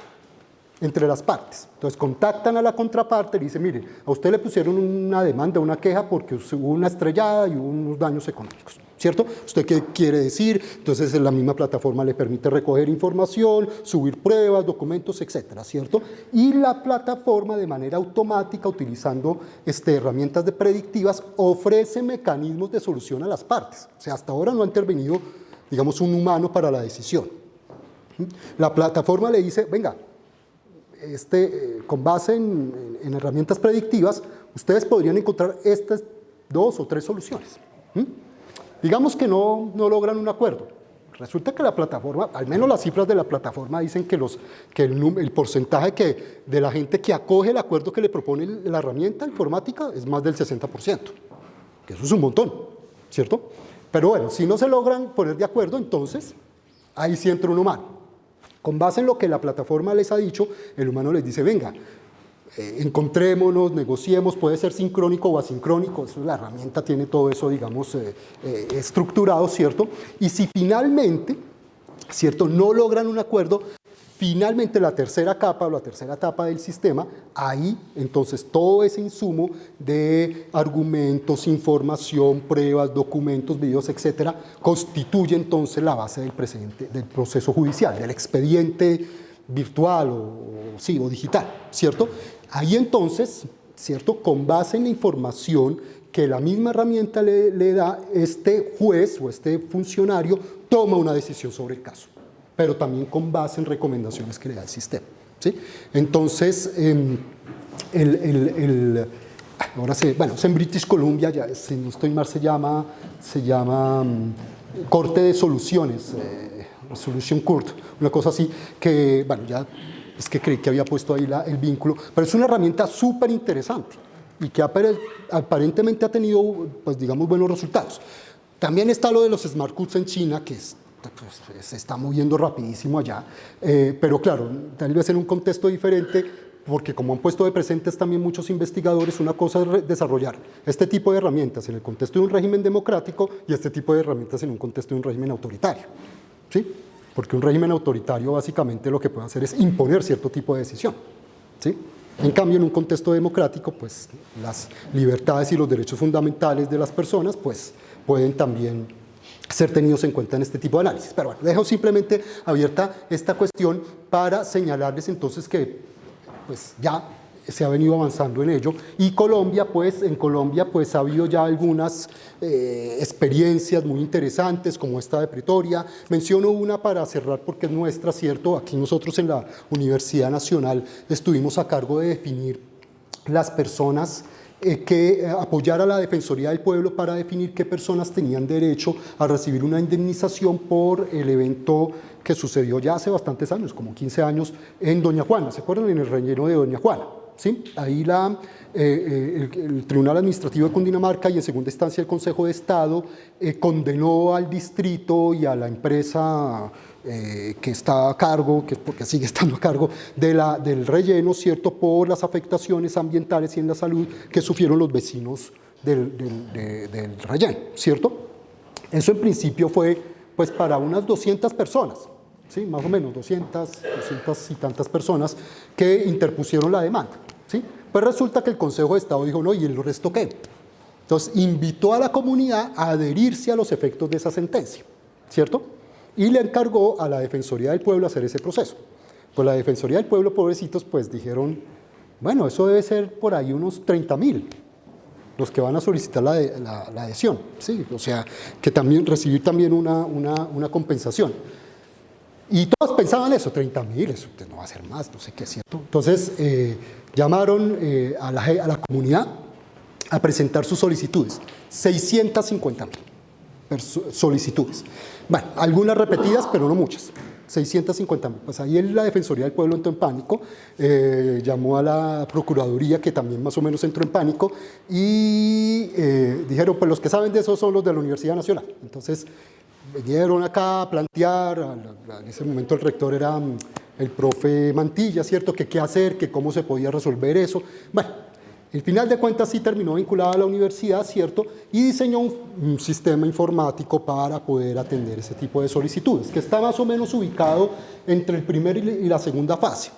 entre las partes. Entonces contactan a la contraparte y le dicen, mire, a usted le pusieron una demanda, una queja porque hubo una estrellada y hubo unos daños económicos, ¿cierto? ¿Usted qué quiere decir? Entonces la misma plataforma le permite recoger información, subir pruebas, documentos, etcétera, ¿cierto? Y la plataforma de manera automática, utilizando herramientas de predictivas, ofrece mecanismos de solución a las partes. O sea, hasta ahora no ha intervenido, digamos, un humano para la decisión. La plataforma le dice, venga, con base en herramientas predictivas, ustedes podrían encontrar estas 2 o 3 soluciones. Digamos que no logran un acuerdo. Resulta que la plataforma, al menos las cifras de la plataforma dicen que el porcentaje de la gente que acoge el acuerdo que le propone la herramienta informática es más del 60%, que eso es un montón, ¿cierto? Pero bueno, si no se logran poner de acuerdo, entonces ahí sí entra un humano. Con base en lo que la plataforma les ha dicho, el humano les dice, venga, encontrémonos, negociemos, puede ser sincrónico o asincrónico, eso, la herramienta tiene todo eso, digamos, estructurado, ¿cierto? Y si finalmente, ¿cierto?, no logran un acuerdo, finalmente la tercera capa o la tercera etapa del sistema, ahí entonces todo ese insumo de argumentos, información, pruebas, documentos, videos, etcétera, constituye entonces la base del proceso judicial, del expediente virtual o digital, ¿cierto? Ahí entonces, ¿cierto?, con base en la información que la misma herramienta le da, este juez o este funcionario toma una decisión sobre el caso, pero también con base en recomendaciones que le da el sistema, ¿sí? Entonces, ahora en British Columbia, ya, si no estoy mal, se llama Corte de Soluciones, Solution Court, una cosa así, que, bueno, ya es que creí que había puesto ahí el vínculo, pero es una herramienta súper interesante y que aparentemente ha tenido, pues digamos, buenos resultados. También está lo de los Smart Courts en China, que se está moviendo rapidísimo allá, pero claro, tal vez en un contexto diferente, porque como han puesto de presentes también muchos investigadores, una cosa es desarrollar este tipo de herramientas en el contexto de un régimen democrático y este tipo de herramientas en un contexto de un régimen autoritario, ¿sí? Porque un régimen autoritario básicamente lo que puede hacer es imponer cierto tipo de decisión, ¿sí? En cambio, en un contexto democrático, pues las libertades y los derechos fundamentales de las personas pues pueden también ser tenidos en cuenta en este tipo de análisis. Pero bueno, dejo simplemente abierta esta cuestión para señalarles entonces que pues ya se ha venido avanzando en ello, y Colombia, pues en Colombia pues ha habido ya algunas experiencias muy interesantes como esta de Pretoria. Menciono una para cerrar porque es nuestra, ¿cierto? Aquí nosotros en la Universidad Nacional estuvimos a cargo de definir las personas que apoyara a la Defensoría del Pueblo para definir qué personas tenían derecho a recibir una indemnización por el evento que sucedió ya hace bastantes años, como 15 años, en Doña Juana, ¿se acuerdan? En el relleno de Doña Juana, ¿sí? Ahí el Tribunal Administrativo de Cundinamarca y en segunda instancia el Consejo de Estado condenó al distrito y a la empresa que está a cargo, porque sigue estando a cargo del relleno, ¿cierto?, por las afectaciones ambientales y en la salud que sufrieron los vecinos del relleno, ¿cierto? Eso en principio fue pues para unas 200 personas, ¿sí? Más o menos 200 y tantas personas que interpusieron la demanda, ¿sí? Pues resulta que el Consejo de Estado dijo, no, ¿y el resto qué? Entonces invitó a la comunidad a adherirse a los efectos de esa sentencia, ¿cierto? Y le encargó a la Defensoría del Pueblo hacer ese proceso. Pues la Defensoría del Pueblo, pobrecitos, pues dijeron, bueno, eso debe ser por ahí unos 30.000 los que van a solicitar la adhesión, ¿sí? O sea, que también recibir también una compensación. Y todos pensaban eso, 30.000, eso no va a ser más, no sé qué es cierto. Entonces llamaron a la comunidad a presentar sus solicitudes, 650.000 solicitudes. Bueno, algunas repetidas, pero no muchas. 650.000. Pues ahí la Defensoría del Pueblo entró en pánico, llamó a la Procuraduría, que también más o menos entró en pánico, y dijeron, pues los que saben de eso son los de la Universidad Nacional. Entonces vinieron acá a plantear, en ese momento el rector era el profe Mantilla, ¿cierto?, que qué hacer, que cómo se podía resolver eso. Bueno, al final de cuentas sí terminó vinculada a la universidad, ¿cierto?, y diseñó un sistema informático para poder atender ese tipo de solicitudes, que está más o menos ubicado entre el primer y la segunda fase,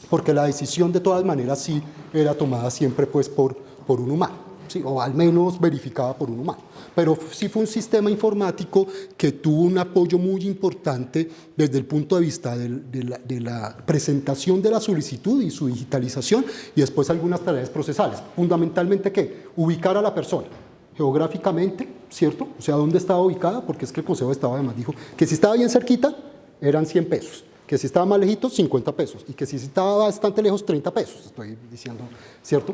porque la decisión de todas maneras sí era tomada siempre pues por un humano, ¿sí?, o al menos verificada por un humano. Pero sí fue un sistema informático que tuvo un apoyo muy importante desde el punto de vista de la presentación de la solicitud y su digitalización, y después algunas tareas procesales. Fundamentalmente, ¿qué? Ubicar a la persona geográficamente, ¿cierto? O sea, ¿dónde estaba ubicada? Porque es que el Consejo de Estado además dijo que si estaba bien cerquita, eran 100 pesos, que si estaba más lejitos, 50 pesos, y que si estaba bastante lejos, 30 pesos, estoy diciendo, ¿cierto?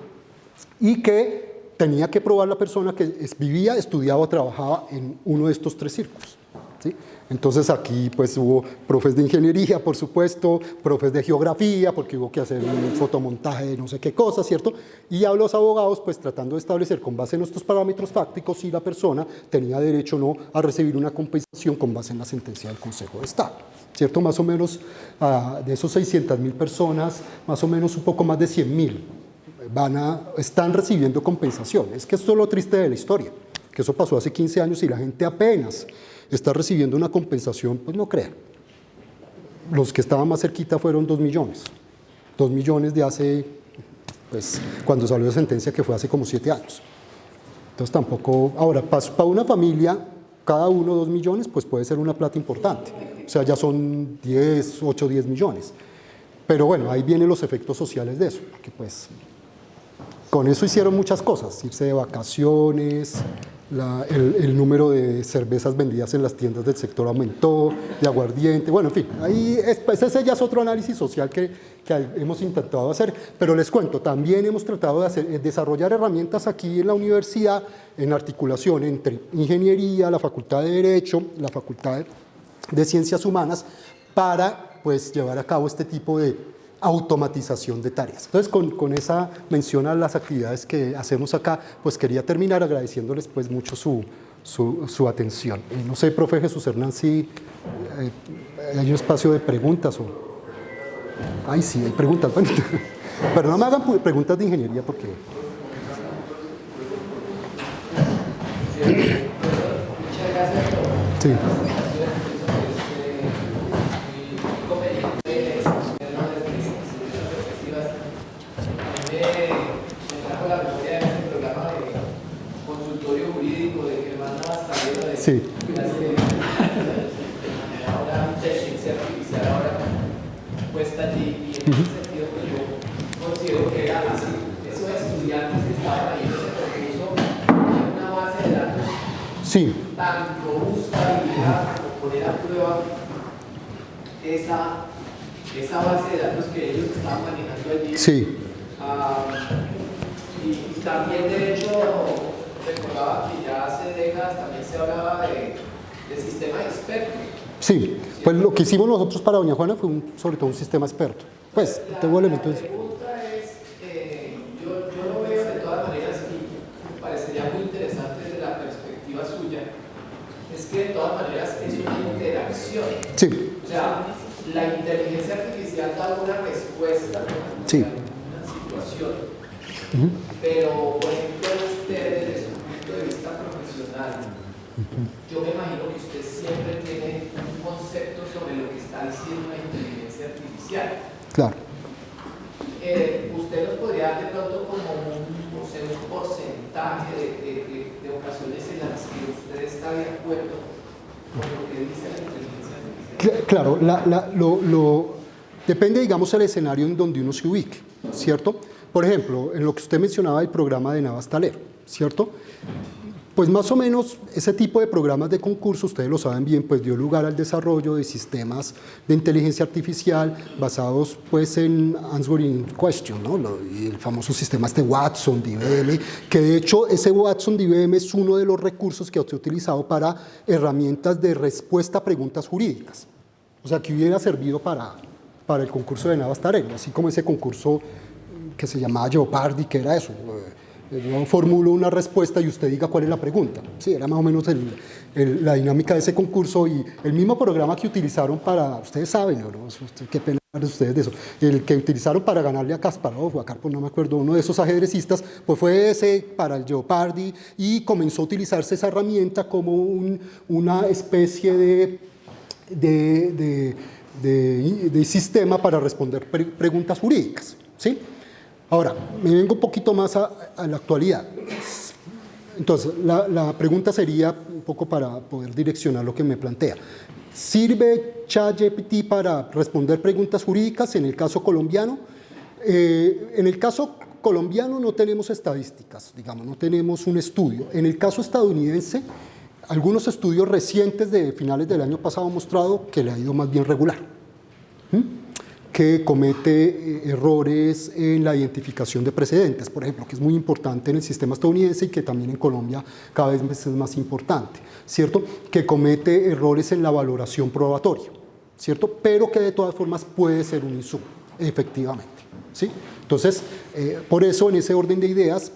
Y que tenía que probar la persona que vivía, estudiaba o trabajaba en uno de estos tres círculos, ¿sí? Entonces aquí pues hubo profes de ingeniería, por supuesto, profes de geografía, porque hubo que hacer un fotomontaje de no sé qué cosa, ¿cierto? Y a los abogados pues tratando de establecer con base en estos parámetros fácticos si la persona tenía derecho o no a recibir una compensación con base en la sentencia del Consejo de Estado. ¿cierto? Más o menos de esos 600.000 personas, más o menos un poco más de 100.000 están recibiendo compensación. Es que esto es lo triste de la historia, que eso pasó hace 15 años y la gente apenas está recibiendo una compensación, pues no crean. Los que estaban más cerquita fueron 2 millones. 2 millones de hace, pues, cuando salió la sentencia, que fue hace como 7 años. Entonces tampoco, ahora, para una familia, cada uno 2 millones, pues puede ser una plata importante. O sea, ya son 8, 10 millones. Pero bueno, ahí vienen los efectos sociales de eso, porque pues con eso hicieron muchas cosas, irse de vacaciones, el número de cervezas vendidas en las tiendas del sector aumentó, de aguardiente, bueno, en fin, ahí pues ese ya es otro análisis social que hemos intentado hacer, pero les cuento, también hemos tratado de desarrollar herramientas aquí en la universidad en articulación entre ingeniería, la Facultad de Derecho, la Facultad de Ciencias Humanas, para pues llevar a cabo este tipo de automatización de tareas. Entonces, con esa mención a las actividades que hacemos acá, pues quería terminar agradeciéndoles pues mucho su atención. No sé, profe Jesús Hernán, si hay un espacio de preguntas o... Ay, sí, hay preguntas. Bueno, pero no me hagan preguntas de ingeniería porque... Muchas gracias. Sí. Sí. Ahora inteligencia artificial ahora puesta allí, y en ese sentido pues yo considero que era así, esos estudiantes que estaban ahí en ese concurso tenían una base de datos tan robusta y era como poner a prueba esa base de datos que ellos estaban manejando allí. Sí. Y también de hecho recordaba que ya hace décadas también se hablaba de sistema experto. Sí, pues lo que hicimos nosotros para doña Juana fue sobre todo un sistema experto. Pues, tengo elementos. La pregunta es, yo lo veo de todas maneras y me parecería muy interesante desde la perspectiva suya, es que de todas maneras es una interacción. Sí. O sea, la inteligencia artificial da una respuesta a una situación. Pero, por ejemplo, usted desde su punto de vista profesional, yo me imagino que usted siempre tiene un concepto sobre lo que está diciendo la inteligencia artificial. Claro. ¿Usted nos podría dar de pronto como un porcentaje de ocasiones en las que usted está de acuerdo con lo que dice la inteligencia artificial? Claro, depende, digamos, el escenario en donde uno se ubique, ¿cierto? Por ejemplo, en lo que usted mencionaba del programa de Navastalero, ¿cierto? Pues más o menos ese tipo de programas de concurso, ustedes lo saben bien, pues dio lugar al desarrollo de sistemas de inteligencia artificial basados pues en Answering Question, ¿no? Y el famoso sistema Watson de IBM, que de hecho ese Watson de IBM es uno de los recursos que se ha utilizado para herramientas de respuesta a preguntas jurídicas. O sea, que hubiera servido para el concurso de Navastalero, así como ese concurso que se llamaba Jeopardy, que era eso. Yo formulo una respuesta y usted diga cuál es la pregunta. Sí, era más o menos la dinámica de ese concurso y el mismo programa que utilizaron para, ustedes saben, ¿no? Qué pena de ustedes de eso, el que utilizaron para ganarle a Kasparov o a Karpov, no me acuerdo, uno de esos ajedrecistas, pues fue ese para el Jeopardy y comenzó a utilizarse esa herramienta como una especie de sistema para responder preguntas jurídicas, ¿sí? Ahora, me vengo un poquito más a la actualidad. Entonces, la pregunta sería un poco para poder direccionar lo que me plantea. ¿Sirve ChatGPT para responder preguntas jurídicas en el caso colombiano? En el caso colombiano no tenemos estadísticas, digamos, no tenemos un estudio. En el caso estadounidense, algunos estudios recientes de finales del año pasado han mostrado que le ha ido más bien regular. Que comete errores en la identificación de precedentes, por ejemplo, que es muy importante en el sistema estadounidense y que también en Colombia cada vez es más importante, ¿cierto? Que comete errores en la valoración probatoria, ¿cierto? Pero que de todas formas puede ser un insumo, efectivamente, ¿sí? Entonces, por eso, en ese orden de ideas,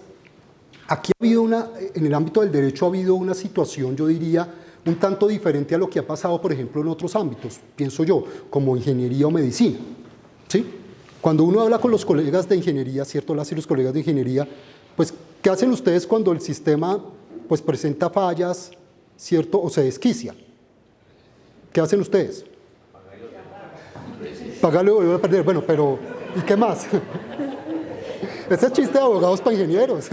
aquí ha habido en el ámbito del derecho ha habido una situación, yo diría, un tanto diferente a lo que ha pasado, por ejemplo, en otros ámbitos, pienso yo, como ingeniería o medicina, ¿sí? Cuando uno habla con los colegas de ingeniería, ¿cierto? Las y los colegas de ingeniería, pues, ¿qué hacen ustedes cuando el sistema, pues, presenta fallas, ¿cierto? O se desquicia. ¿Qué hacen ustedes? Pagarlo y volver a perder. Bueno, pero, ¿y qué más? Ese es chiste de abogados para ingenieros.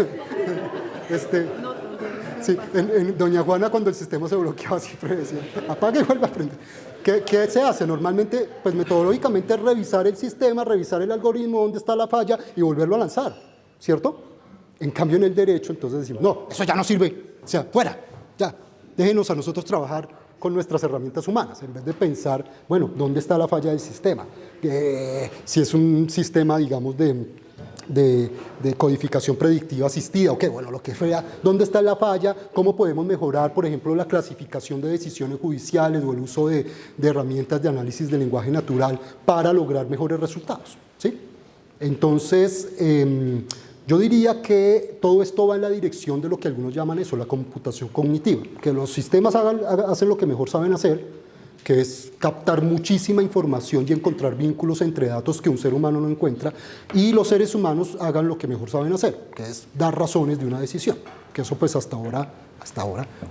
Sí, en Doña Juana, cuando el sistema se bloqueaba, siempre decía, apaga y vuelve a prender. ¿Qué se hace? Normalmente, pues metodológicamente es revisar el sistema, revisar el algoritmo, dónde está la falla y volverlo a lanzar, ¿cierto? En cambio, en el derecho, entonces decimos, no, eso ya no sirve, o sea, fuera, ya, déjenos a nosotros trabajar con nuestras herramientas humanas, en vez de pensar, bueno, ¿dónde está la falla del sistema? Si es un sistema, digamos, de codificación predictiva asistida, ok, bueno, lo que sea, ¿dónde está la falla? ¿Cómo podemos mejorar, por ejemplo, la clasificación de decisiones judiciales o el uso de herramientas de análisis del lenguaje natural para lograr mejores resultados? ¿Sí? Entonces, yo diría que todo esto va en la dirección de lo que algunos llaman eso, la computación cognitiva, que los sistemas hacen lo que mejor saben hacer, que es captar muchísima información y encontrar vínculos entre datos que un ser humano no encuentra, y los seres humanos hagan lo que mejor saben hacer, que es dar razones de una decisión, que eso pues hasta ahora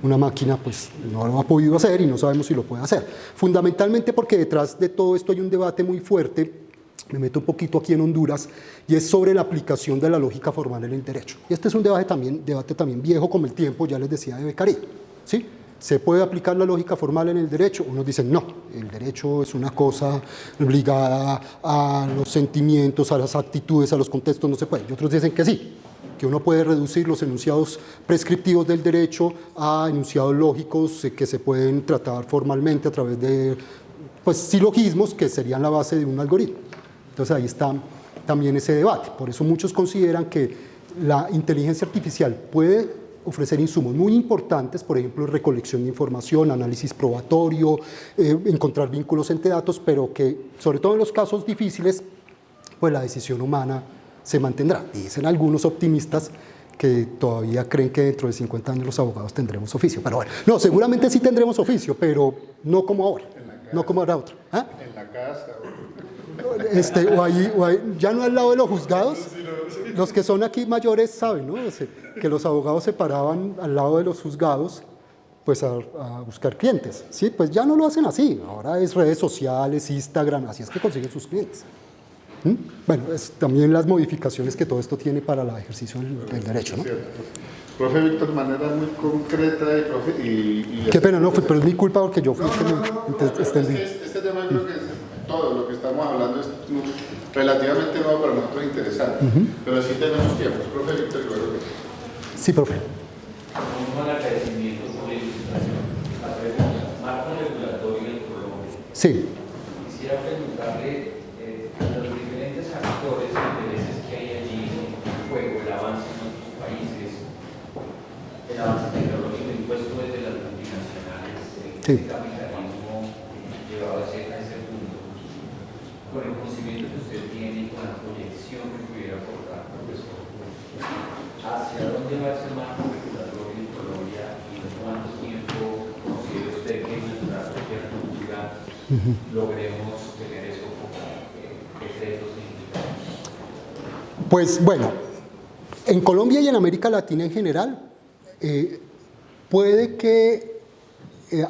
una máquina pues no lo ha podido hacer y no sabemos si lo puede hacer. Fundamentalmente porque detrás de todo esto hay un debate muy fuerte, me meto un poquito aquí en Honduras, y es sobre la aplicación de la lógica formal en el derecho. Y este es un debate también viejo como el tiempo, ya les decía, de Beccaria, ¿sí? ¿Se puede aplicar la lógica formal en el derecho? Unos dicen no, el derecho es una cosa ligada a los sentimientos, a las actitudes, a los contextos, no se puede. Y otros dicen que sí, que uno puede reducir los enunciados prescriptivos del derecho a enunciados lógicos que se pueden tratar formalmente a través de pues, silogismos que serían la base de un algoritmo. Entonces ahí está también ese debate. Por eso muchos consideran que la inteligencia artificial puede ofrecer insumos muy importantes, por ejemplo, recolección de información, análisis probatorio, encontrar vínculos entre datos, pero que, sobre todo en los casos difíciles, pues la decisión humana se mantendrá. Dicen algunos optimistas que todavía creen que dentro de 50 años los abogados tendremos oficio. Pero bueno, no, seguramente sí tendremos oficio, pero no como ahora, no como ahora otro. ¿Ah? En la casa. O ahí, ya no al lado de los juzgados. Los que son aquí mayores saben, ¿no? Que los abogados se paraban al lado de los juzgados pues a buscar clientes, ¿sí? Pues ya no lo hacen así, ahora es redes sociales, Instagram, así es que consiguen sus clientes. Bueno, es también las modificaciones que todo esto tiene para el ejercicio del derecho, ¿no? Profe Víctor, de manera muy concreta y qué pena, no, pero es mi culpa porque yo fui el que me extendí. Este tema yo creo que todo lo que estamos hablando es relativamente nuevo para nosotros, interesante, pero sí tenemos tiempo. Profe Víctor, yo creo que sí, profe. Un agradecimiento por la ilustración. La pregunta, marco regulatorio en Colombia. Sí. Quisiera preguntarle a los diferentes actores e intereses que hay allí en juego, el avance en otros países, el avance tecnológico impuesto desde las multinacionales, el capitalismo llevado a ese punto. Con el conocimiento que usted tiene y con la proyección que pudiera aportar, profesor, ¿hacia dónde va ese marco regulatorio en Colombia y en cuánto tiempo considera usted que en nuestra propia cultura logremos tener eso como decretos significativos? Pues bueno, en Colombia y en América Latina en general, puede que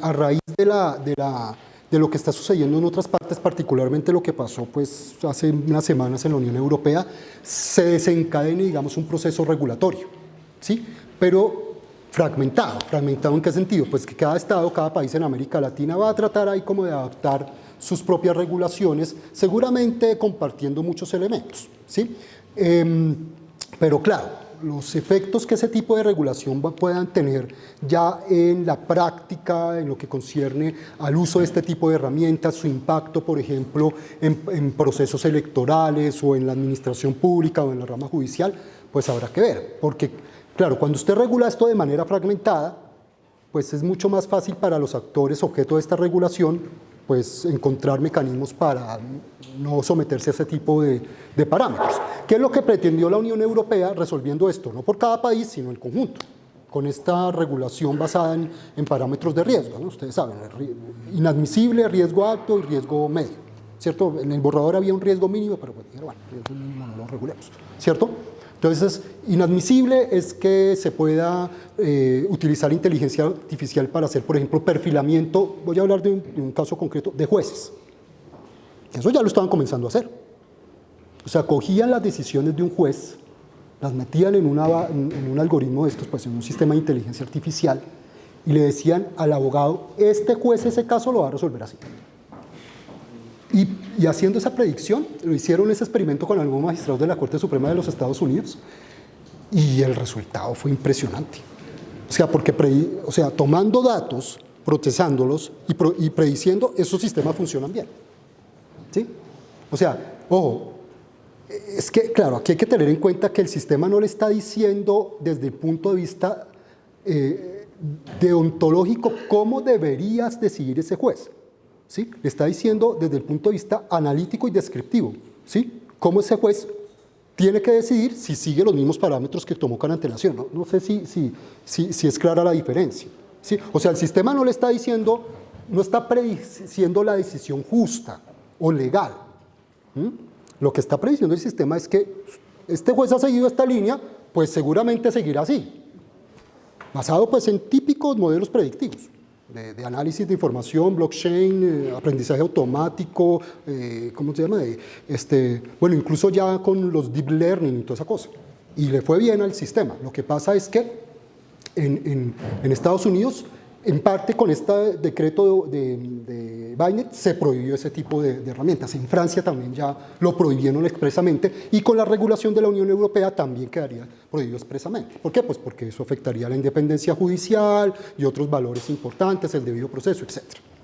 a raíz de lo que está sucediendo en otras partes, particularmente lo que pasó pues, hace unas semanas en la Unión Europea, se desencadene, digamos, un proceso regulatorio, ¿sí? Pero fragmentado. ¿Fragmentado en qué sentido? Pues que cada estado, cada país en América Latina va a tratar ahí como de adaptar sus propias regulaciones, seguramente compartiendo muchos elementos, ¿sí? Pero claro, los efectos que ese tipo de regulación puedan tener ya en la práctica, en lo que concierne al uso de este tipo de herramientas, su impacto, por ejemplo, en procesos electorales o en la administración pública o en la rama judicial, pues habrá que ver. Porque, claro, cuando usted regula esto de manera fragmentada, pues es mucho más fácil para los actores objeto de esta regulación pues encontrar mecanismos para no someterse a ese tipo de parámetros. ¿Qué es lo que pretendió la Unión Europea resolviendo esto? No por cada país, sino el conjunto. con esta regulación basada en parámetros de riesgo, ¿no? Ustedes saben, inadmisible, riesgo alto y riesgo medio, ¿cierto? En el borrador había un riesgo mínimo, pero bueno, riesgo mínimo no lo regulemos, ¿cierto? Entonces, inadmisible es que se pueda utilizar inteligencia artificial para hacer, por ejemplo, perfilamiento, voy a hablar de un caso concreto, de jueces. Eso ya lo estaban comenzando a hacer. O sea, cogían las decisiones de un juez, las metían en un algoritmo de estos, pues en un sistema de inteligencia artificial, y le decían al abogado, este juez ese caso lo va a resolver así. Y haciendo esa predicción, lo hicieron ese experimento con algunos magistrados de la Corte Suprema de los Estados Unidos, y el resultado fue impresionante. O sea, porque tomando datos, procesándolos y prediciendo, esos sistemas funcionan bien. ¿Sí? O sea, ojo, es que, claro, aquí hay que tener en cuenta que el sistema no le está diciendo desde el punto de vista deontológico cómo deberías decidir ese juez, ¿sí? Le está diciendo desde el punto de vista analítico y descriptivo, ¿sí? Cómo ese juez tiene que decidir si sigue los mismos parámetros que tomó con antelación, ¿no? No sé si es clara la diferencia, ¿sí? O sea, el sistema no le está diciendo, no está prediciendo la decisión justa o legal. Lo que está prediciendo el sistema es que este juez ha seguido esta línea, pues seguramente seguirá así, basado pues en típicos modelos predictivos, de análisis de información, blockchain, aprendizaje automático, ¿cómo se llama? Bueno, incluso ya con los deep learning y toda esa cosa. Y le fue bien al sistema. Lo que pasa es que en Estados Unidos, en parte con este decreto de Biden, se prohibió ese tipo de herramientas. En Francia también ya lo prohibieron expresamente, y con la regulación de la Unión Europea también quedaría prohibido expresamente. ¿Por qué? Pues porque eso afectaría la independencia judicial y otros valores importantes, el debido proceso, etc.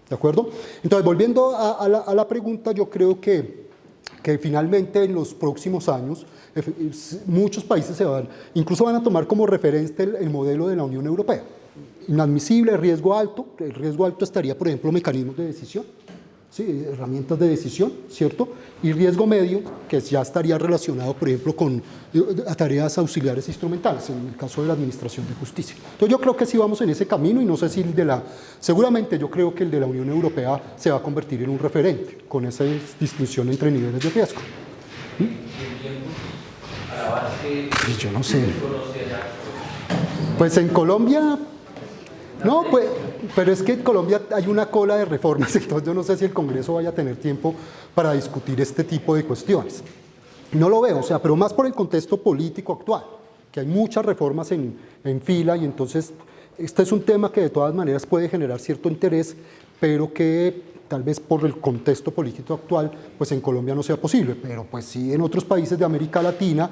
¿De acuerdo? Entonces, volviendo a la pregunta, yo creo que finalmente en los próximos años muchos países incluso van a tomar como referente el modelo de la Unión Europea. Inadmisible, riesgo alto. El riesgo alto estaría, por ejemplo, mecanismos de decisión, ¿sí? Herramientas de decisión, ¿cierto? Y riesgo medio, que ya estaría relacionado, por ejemplo, con tareas auxiliares instrumentales, en el caso de la administración de justicia. Entonces yo creo que sí vamos en ese camino, y no sé si seguramente yo creo que el de la Unión Europea se va a convertir en un referente, con esa distinción entre niveles de riesgo. Pues yo no sé. Pues en Colombia... No, pues, pero es que en Colombia hay una cola de reformas, entonces yo no sé si el Congreso vaya a tener tiempo para discutir este tipo de cuestiones. No lo veo, o sea, pero más por el contexto político actual, que hay muchas reformas en fila, y entonces este es un tema que de todas maneras puede generar cierto interés, pero que tal vez por el contexto político actual, pues en Colombia no sea posible, pero pues sí en otros países de América Latina,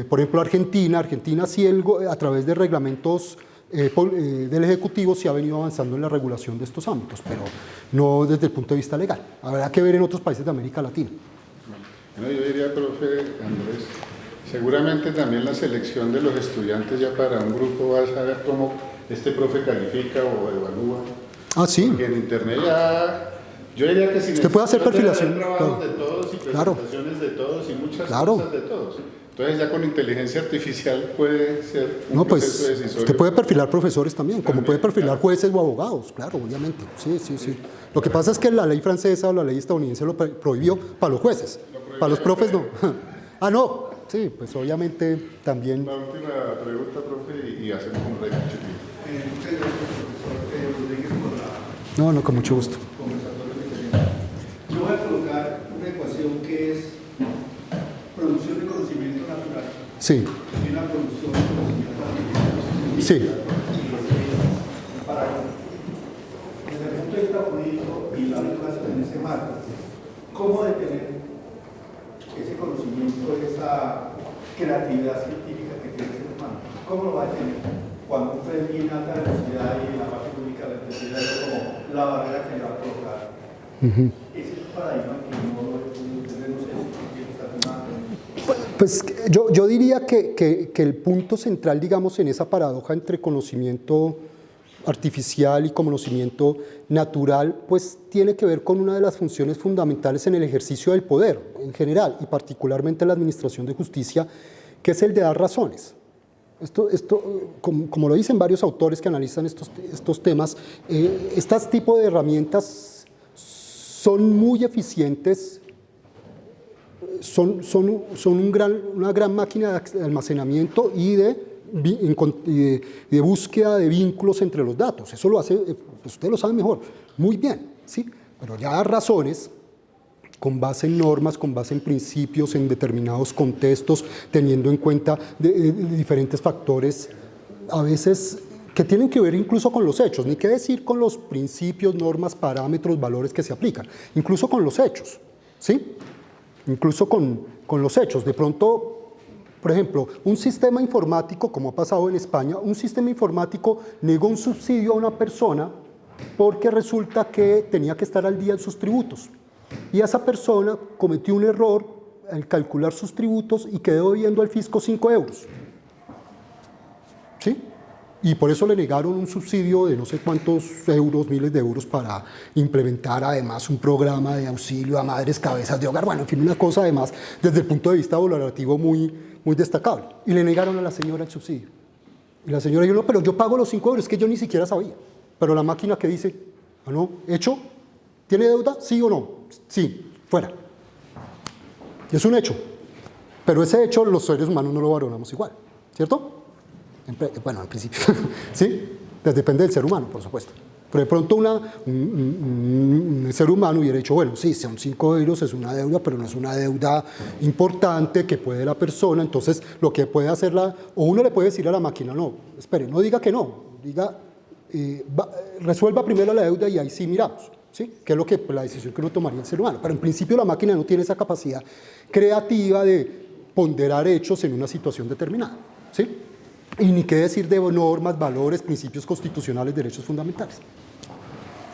por ejemplo Argentina sí a través de reglamentos del Ejecutivo se ha venido avanzando en la regulación de estos ámbitos, pero no desde el punto de vista legal. Habrá que ver en otros países de América Latina. Bueno, yo diría, profe Andrés, seguramente también la selección de los estudiantes ya para un grupo va a saber cómo este profe califica o evalúa. Ah, sí. Porque en internet ya, yo diría que si usted puede hacer perfilación, trabajos de todos y presentaciones de todos y muchas cosas de todos. Entonces ya con inteligencia artificial puede ser un proceso decisorio. Usted puede perfilar profesores también, como puede perfilar jueces o abogados, claro, obviamente. Sí. Lo que pasa es que la ley francesa o la ley estadounidense lo prohibió para los jueces, para los profes no. Ah, no, sí, pues obviamente también. La última pregunta, profe, y hacemos un break chiquito. No, con mucho gusto. Yo voy a colocar una ecuación que es producción de conocimiento natural. Sí. Y una producción de conocimiento artificial. Sí. Desde el punto de vista jurídico y la educación en ese marco, ¿cómo detener ese conocimiento, esa creatividad científica que tiene el ser humano? ¿Cómo lo va a detener? Cuando usted viene a alta velocidad y en la parte pública la electricidad es como la barrera que le va a colocar. Ese es un paradigma que no lo Pues yo diría que el punto central, digamos, en esa paradoja entre conocimiento artificial y conocimiento natural, pues tiene que ver con una de las funciones fundamentales en el ejercicio del poder en general, y particularmente en la administración de justicia, que es el de dar razones. Como lo dicen varios autores que analizan estos temas, estos tipos de herramientas son muy eficientes, son una gran máquina de almacenamiento y de búsqueda de vínculos entre los datos. Eso lo hace, pues usted lo sabe mejor, muy bien, ¿sí? Pero ya razones con base en normas, con base en principios, en determinados contextos, teniendo en cuenta de diferentes factores, a veces que tienen que ver incluso con los hechos, ni qué decir con los principios, normas, parámetros, valores que se aplican, incluso con los hechos, ¿sí? Incluso con los hechos. De pronto, por ejemplo, un sistema informático, como ha pasado en España, un sistema informático negó un subsidio a una persona porque resulta que tenía que estar al día en sus tributos. Y esa persona cometió un error al calcular sus tributos y quedó debiendo al fisco 5 euros. ¿Sí? Y por eso le negaron un subsidio de no sé cuántos euros, miles de euros, para implementar además un programa de auxilio a madres cabezas de hogar. Bueno, en fin, una cosa además desde el punto de vista valorativo muy destacable. Y le negaron a la señora el subsidio. Y la señora dijo, no, pero yo pago los 5 euros, es que yo ni siquiera sabía. Pero la máquina que dice, ah, no, hecho, ¿tiene deuda? ¿Sí o no? Sí, fuera. Y es un hecho. Pero ese hecho los seres humanos no lo valoramos igual, ¿cierto? Bueno, en principio, ¿sí? Depende del ser humano, por supuesto. Pero de pronto un ser humano hubiera dicho, bueno, sí, son 5 euros, es una deuda, pero no es una deuda importante que puede la persona, entonces lo que puede hacerla, o uno le puede decir a la máquina, no, espere, no diga que no, diga, resuelva primero la deuda y ahí sí miramos, ¿sí? Que es lo que, pues, la decisión que uno tomaría el ser humano. Pero en principio la máquina no tiene esa capacidad creativa de ponderar hechos en una situación determinada, ¿sí? Y ni qué decir de normas, valores, principios constitucionales, derechos fundamentales.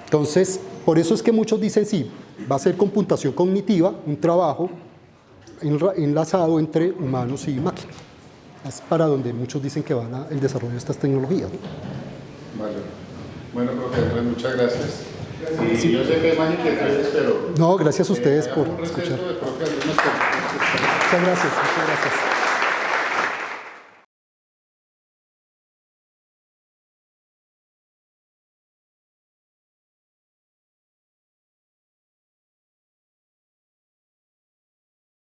Entonces, por eso es que muchos dicen, sí, va a ser computación cognitiva, un trabajo enlazado entre humanos y máquinas. Es para donde muchos dicen que va el desarrollo de estas tecnologías, ¿no? Vale. Bueno, profe Andrés, muchas gracias. Y sí, yo sé que hay más inquietudes, pero... No, gracias a ustedes por escuchar. Muchas gracias. Muchas gracias.